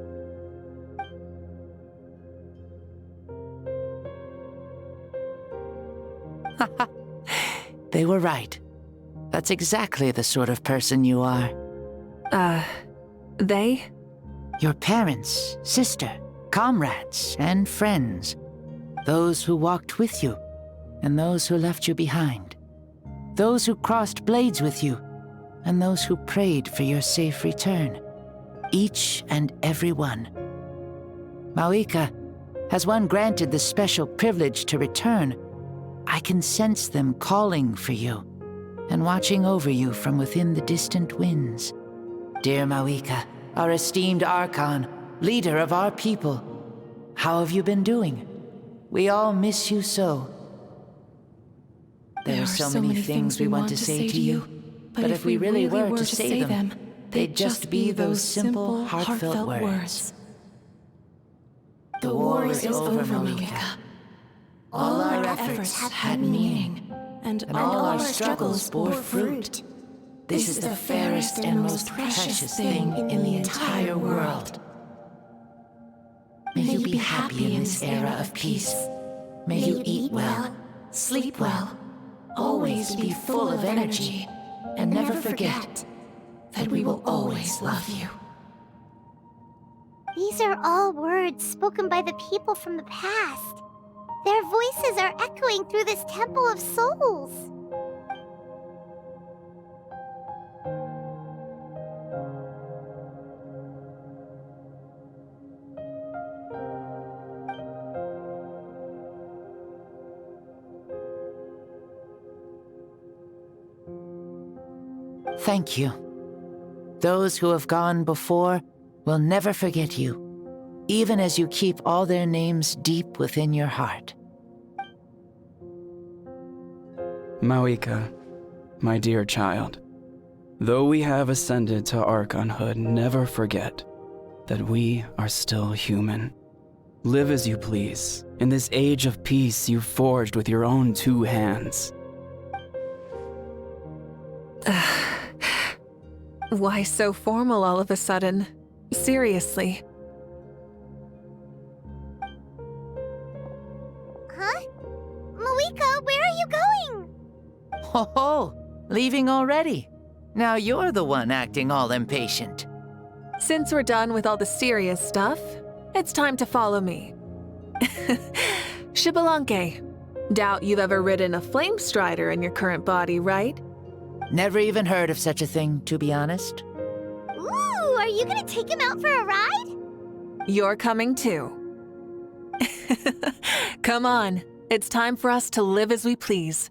They were right. That's exactly the sort of person you are. They? Your parents, sister, comrades, and friends. Those who walked with you, and those who left you behind. Those who crossed blades with you, and those who prayed for your safe return. Each and every one. Mavuika, has one granted the special privilege to return, I can sense them calling for you, and watching over you from within the distant winds. Dear Mavuika, our esteemed Archon, leader of our people, how have you been doing? We all miss you so. There are so many things we want to say to you, but if we really were to say them, they'd just be those simple, heartfelt words. The war is over, Mavuika. All our efforts had meaning, and all our struggles bore fruit. This is the fairest and most precious thing in the entire world. May you be happy in this era of peace. May you eat well, sleep well, always be full of energy, and never forget that we will always love you. These are all words spoken by the people from the past. Their voices are echoing through this Temple of Souls. Thank you. Those who have gone before will never forget you, even as you keep all their names deep within your heart. Mavuika, my dear child, though we have ascended to Archonhood, never forget that we are still human. Live as you please, in this age of peace you forged with your own 2 hands. Why so formal all of a sudden? Seriously. Huh? Mavuika, where are you going? Ho ho! Leaving already? Now you're the one acting all impatient. Since we're done with all the serious stuff, it's time to follow me. Xbalanque, doubt you've ever ridden a flame strider in your current body, right? Never even heard of such a thing, to be honest. Ooh, are you gonna take him out for a ride? you're coming too. Come on, it's time for us to live as we please.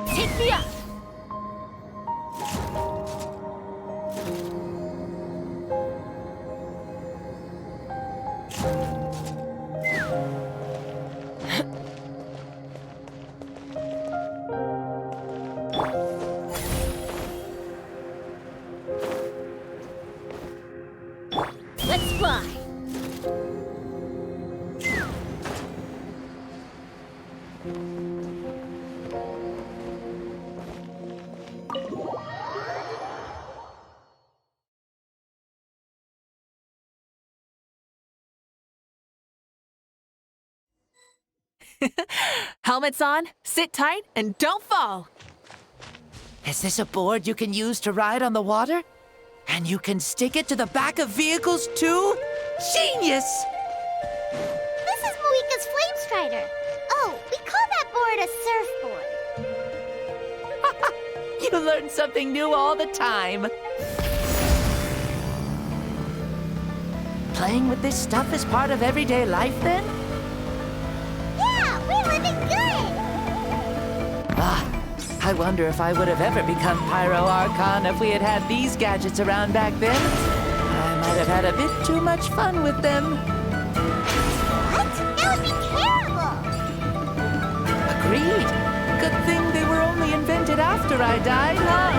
Take me up! Let's fly! Helmets on, sit tight, and don't fall! Is this a board you can use to ride on the water? And you can stick it to the back of vehicles too? Genius! This is Mavuika's Flame Strider. Oh, we call that board a surfboard. You learn something new all the time. Playing with this stuff is part of everyday life then? Yeah, we're living good! I wonder if I would have ever become Pyro Archon if we had had these gadgets around back then. I might have had a bit too much fun with them. What? That would be terrible! Agreed. Good thing they were only invented after I died, huh?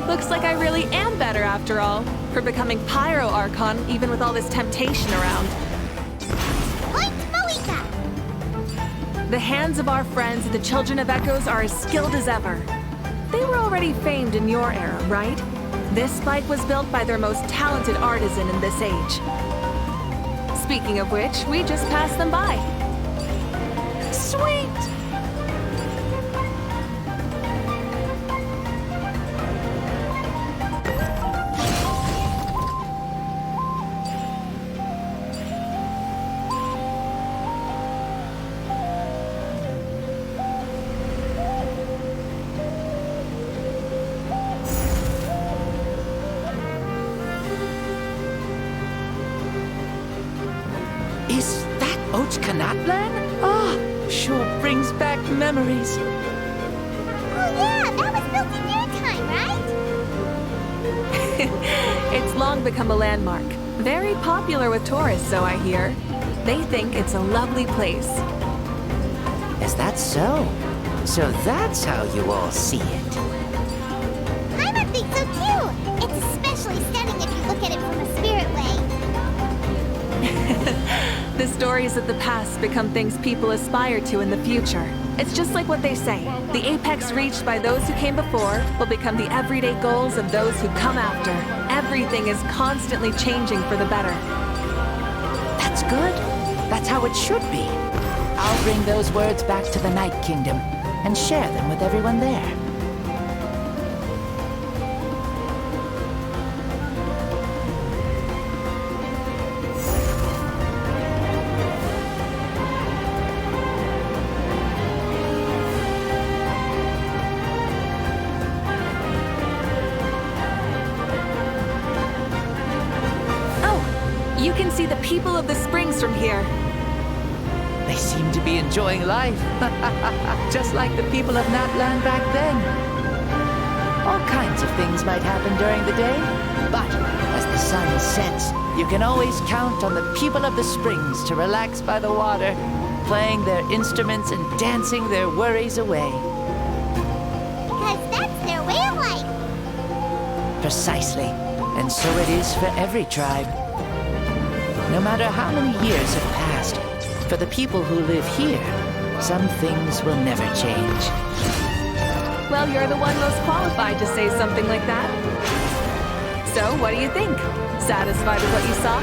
Looks like I really am better after all, for becoming Pyro Archon even with all this temptation around. The hands of our friends, the Children of Echoes, are as skilled as ever. They were already famed in your era, right? This spike was built by their most talented artisan in this age. Speaking of which, we just passed them by. Sweet! Is that Ochkanatlan? Ah, sure brings back memories. Oh yeah, that was built in your time, right? It's long become a landmark. Very popular with tourists, so I hear. They think it's a lovely place. Is that so? So that's how you all see it. Paimon thinks so too! It's especially stunning if you look at it from a spirit way. The stories of the past become things people aspire to in the future. It's just like what they say. The apex reached by those who came before will become the everyday goals of those who come after. Everything is constantly changing for the better. That's good. That's how it should be. I'll bring those words back to the Night Kingdom and share them with everyone there. You can see the people of the springs from here. They seem to be enjoying life. Just like the people of Natlan back then. All kinds of things might happen during the day, but as the sun sets, you can always count on the people of the springs to relax by the water, playing their instruments and dancing their worries away. Because that's their way of life. Precisely. And so it is for every tribe. No matter how many years have passed, for the people who live here, some things will never change. Well, you're the one most qualified to say something like that. So, what do you think? Satisfied with what you saw?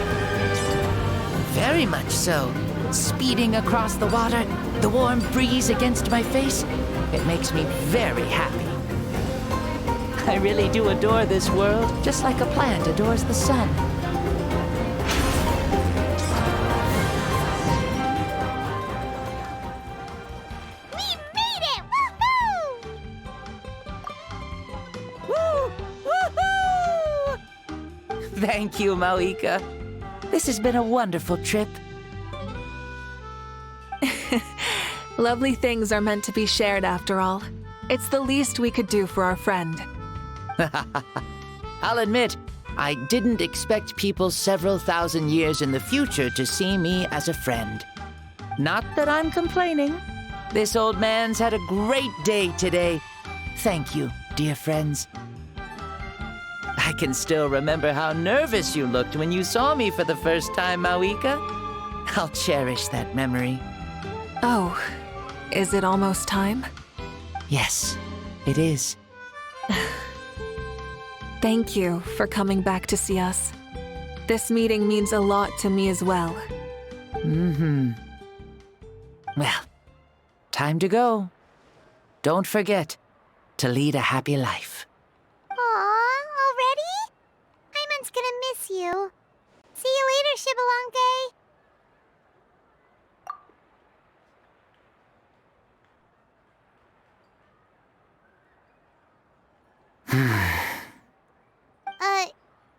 Very much so. Speeding across the water, the warm breeze against my face, it makes me very happy. I really do adore this world, just like a plant adores the sun. We made it! Woohoo! Woo! Woohoo! Thank you, Mavuika. This has been a wonderful trip. Lovely things are meant to be shared after all. It's the least we could do for our friend. I'll admit, I didn't expect people several thousand years in the future to see me as a friend. Not that I'm complaining. This old man's had a great day today. Thank you, dear friends. I can still remember how nervous you looked when you saw me for the first time, Mavuika. I'll cherish that memory. Oh, is it almost time? Yes, it is. Thank you for coming back to see us. This meeting means a lot to me as well. Well, time to go. Don't forget to lead a happy life. Aw, already? Paimon's gonna miss you. See you later, Shibalonke.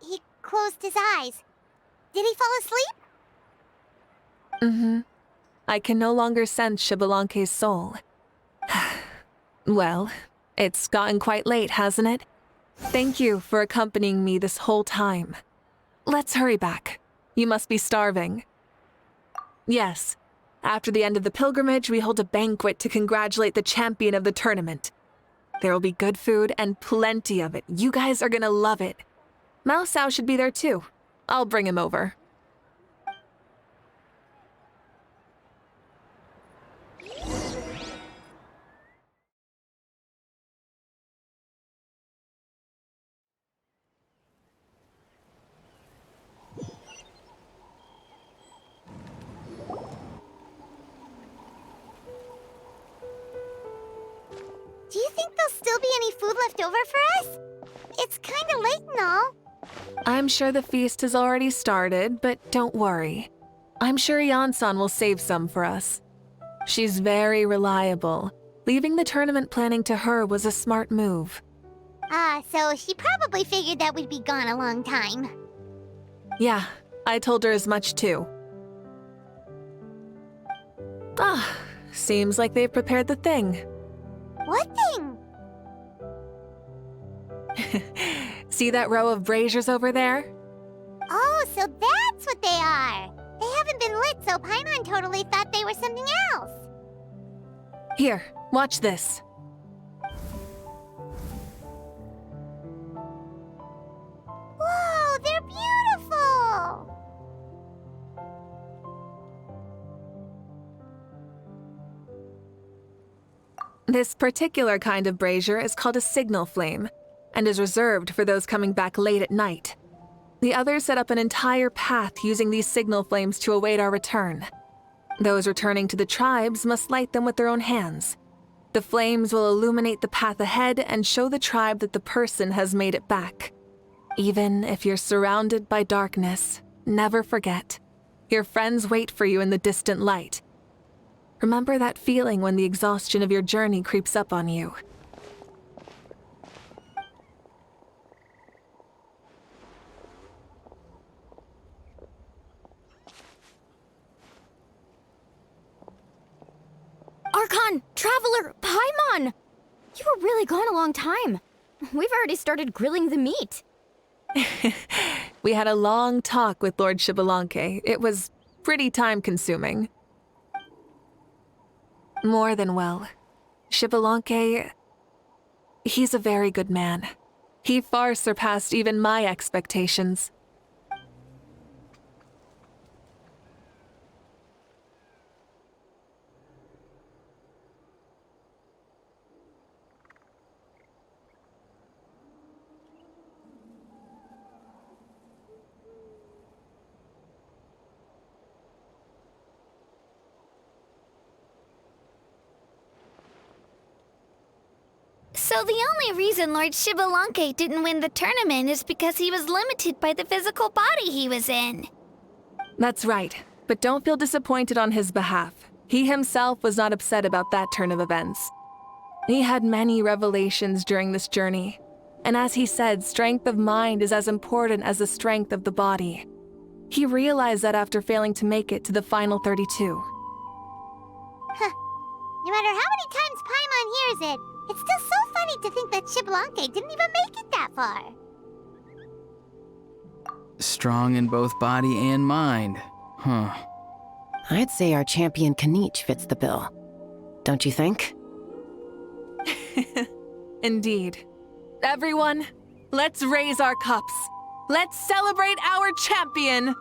He closed his eyes. Did he fall asleep? I can no longer sense Shibalonke's soul. Well, it's gotten quite late, hasn't it? Thank you for accompanying me this whole time. Let's hurry back. You must be starving. Yes. After the end of the pilgrimage, we hold a banquet to congratulate the champion of the tournament. There will be good food and plenty of it. You guys are gonna love it. Mao Sao should be there too. I'll bring him over. Do you think there'll still be any food left over for us? It's kinda late and all. I'm sure the feast has already started, but don't worry. I'm sure Yansan will save some for us. She's very reliable. Leaving the tournament planning to her was a smart move. So she probably figured that we'd be gone a long time. Yeah, I told her as much too. Seems like they've prepared the thing. What thing? See that row of braziers over there? Oh, so that's what they are. They haven't been lit, so Paimon totally thought they were something else. Here, watch this. Whoa, they're beautiful! This particular kind of brazier is called a signal flame, and is reserved for those coming back late at night. The others set up an entire path using these signal flames to await our return. Those returning to the tribes must light them with their own hands. The flames will illuminate the path ahead and show the tribe that the person has made it back. Even if you're surrounded by darkness, never forget. Your friends wait for you in the distant light. Remember that feeling when the exhaustion of your journey creeps up on you. Archon! Traveler! Paimon! You were really gone a long time. We've already started grilling the meat. We had a long talk with Lord Shibalonke. It was pretty time-consuming. More than well. Shibalonke, he's a very good man. He far surpassed even my expectations. So the only reason Lord Shibalanke didn't win the tournament is because he was limited by the physical body he was in. That's right, but don't feel disappointed on his behalf. He himself was not upset about that turn of events. He had many revelations during this journey, and as he said, strength of mind is as important as the strength of the body. He realized that after failing to make it to the final 32. Huh. No matter how many times Paimon hears it, it's still so funny to think that Shibalanke didn't even make it that far. Strong in both body and mind. Huh. I'd say our champion Kanich fits the bill. Don't you think? Indeed. Everyone, let's raise our cups. Let's celebrate our champion!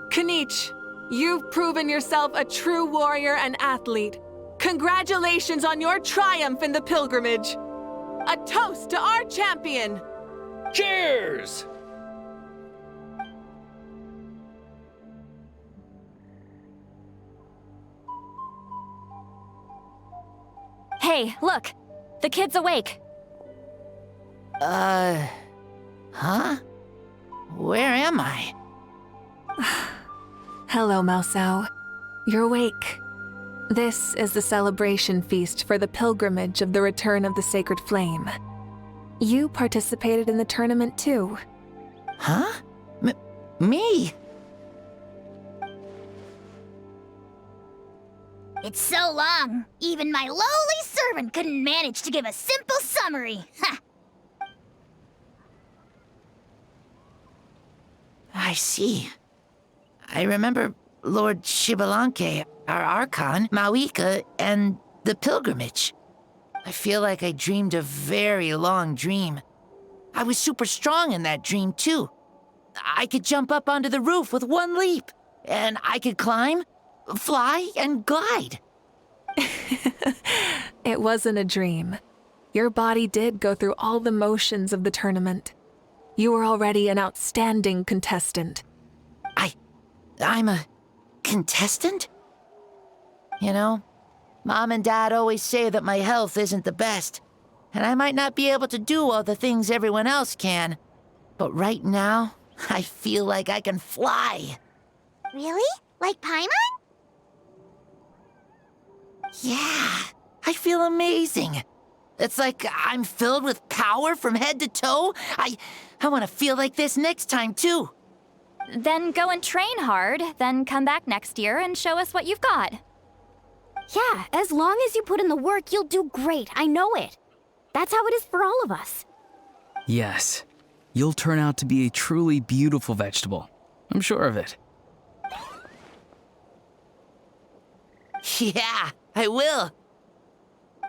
Kanich, you've proven yourself a true warrior and athlete. Congratulations on your triumph in the pilgrimage. A toast to our champion! Cheers! Hey, look! The kid's awake. Huh? Where am I? Hello, Mausao. You're awake. This is the celebration feast for the pilgrimage of the return of the sacred flame. You participated in the tournament too. Huh? Me? It's so long, even my lowly servant couldn't manage to give a simple summary. Ha! I see. I remember Lord Shibalanke, our Archon, Mavuika, and the pilgrimage. I feel like I dreamed a very long dream. I was super strong in that dream, too. I could jump up onto the roof with one leap, and I could climb, fly, and glide. It wasn't a dream. Your body did go through all the motions of the tournament. You were already an outstanding contestant. I'm a contestant? You know, Mom and Dad always say that my health isn't the best, and I might not be able to do all the things everyone else can. But right now, I feel like I can fly. Really? Like Paimon? Yeah, I feel amazing. It's like I'm filled with power from head to toe. I want to feel like this next time, too. Then go and train hard, then come back next year and show us what you've got. Yeah, as long as you put in the work, you'll do great. I know it. That's how it is for all of us. Yes. You'll turn out to be a truly beautiful vegetable. I'm sure of it. Yeah, I will.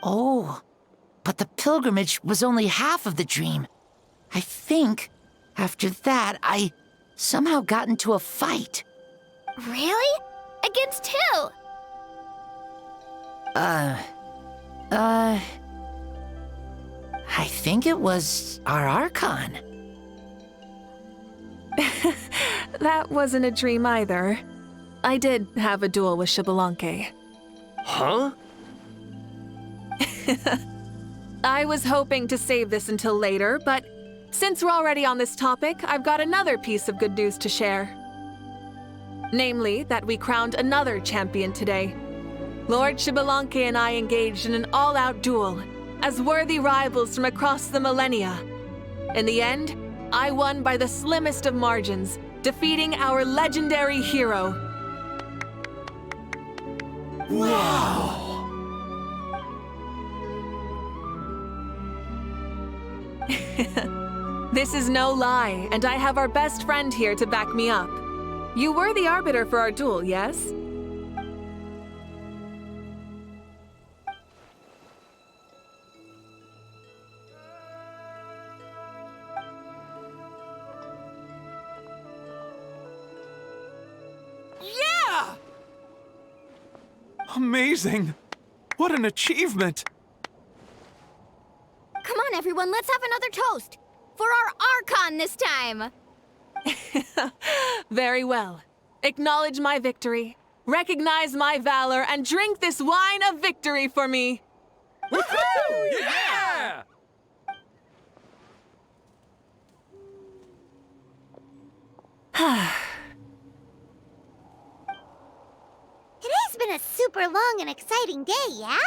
Oh, but the pilgrimage was only half of the dream. I think after that, I somehow got into a fight. Really? Against who? I think it was our Archon. That wasn't a dream either. I did have a duel with Shibalanke. Huh? I was hoping to save this until later, but since we're already on this topic, I've got another piece of good news to share. Namely, that we crowned another champion today. Lord Shibalanke and I engaged in an all-out duel, as worthy rivals from across the millennia. In the end, I won by the slimmest of margins, defeating our legendary hero. Wow! This is no lie, and I have our best friend here to back me up. You were the arbiter for our duel, yes? Yeah! Amazing! What an achievement! Come on, everyone, let's have another toast. For our Archon this time. Very well. Acknowledge my victory, recognize my valor, and drink this wine of victory for me. Woohoo! Yeah! Today's been a super long and exciting day, yeah?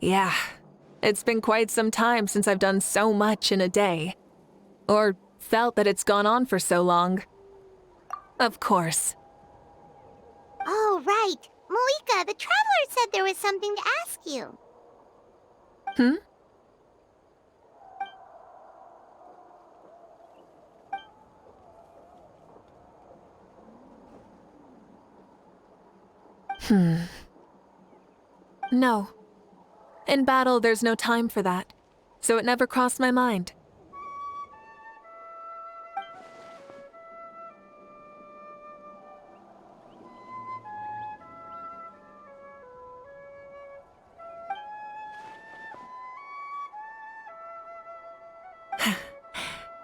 Yeah. It's been quite some time since I've done so much in a day. Or felt that it's gone on for so long. Of course. Oh, right. Mavuika, the Traveler said there was something to ask you. Hmm? No. In battle, there's no time for that, so it never crossed my mind.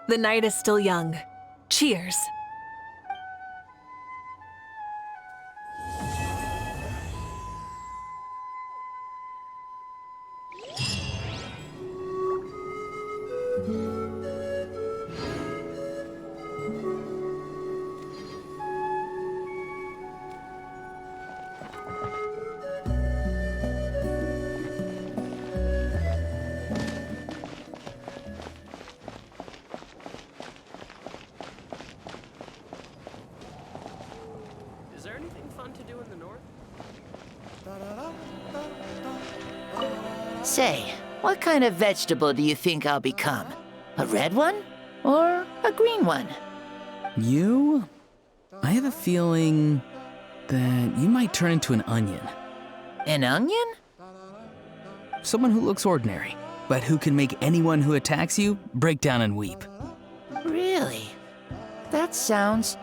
The night is still young. Cheers. Is there anything fun to do in the north? Say, what kind of vegetable do you think I'll become? A red one? Or a green one? You? I have a feeling that you might turn into an onion. An onion? Someone who looks ordinary, but who can make anyone who attacks you break down and weep. Really? That sounds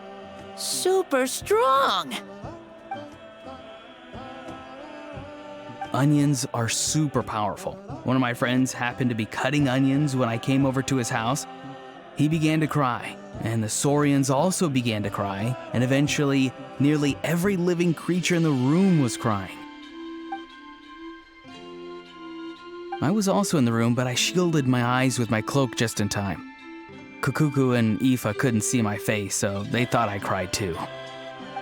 super strong. Onions are super powerful. One of my friends happened to be cutting onions when I came over to his house. He began to cry, and the Saurians also began to cry, and eventually, nearly every living creature in the room was crying. I was also in the room, but I shielded my eyes with my cloak just in time. Kukuku and Aoife couldn't see my face, so they thought I cried too.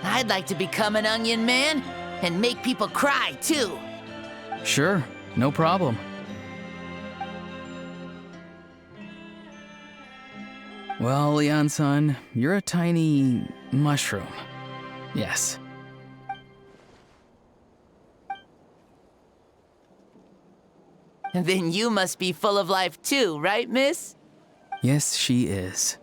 I'd like to become an onion man and make people cry too. Sure, no problem. Well, Leon-san, you're a tiny mushroom. Yes. Then you must be full of life too, right, miss? Yes, she is.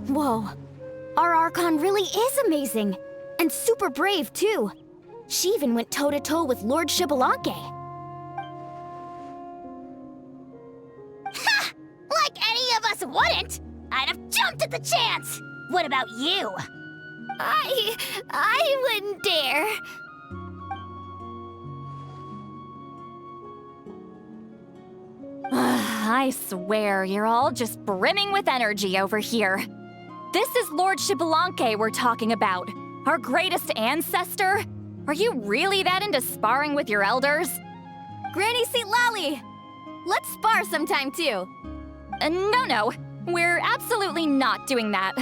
Whoa. Our Archon really is amazing. And super brave, too. She even went toe-to-toe with Lord Shibalanke. Ha! Like any of us wouldn't! I'd have jumped at the chance! What about you? I wouldn't dare. I swear, you're all just brimming with energy over here. This is Lord Shibalanke we're talking about. Our greatest ancestor? Are you really that into sparring with your elders? Granny Seat Lolly! Let's spar sometime too. No. We're absolutely not doing that.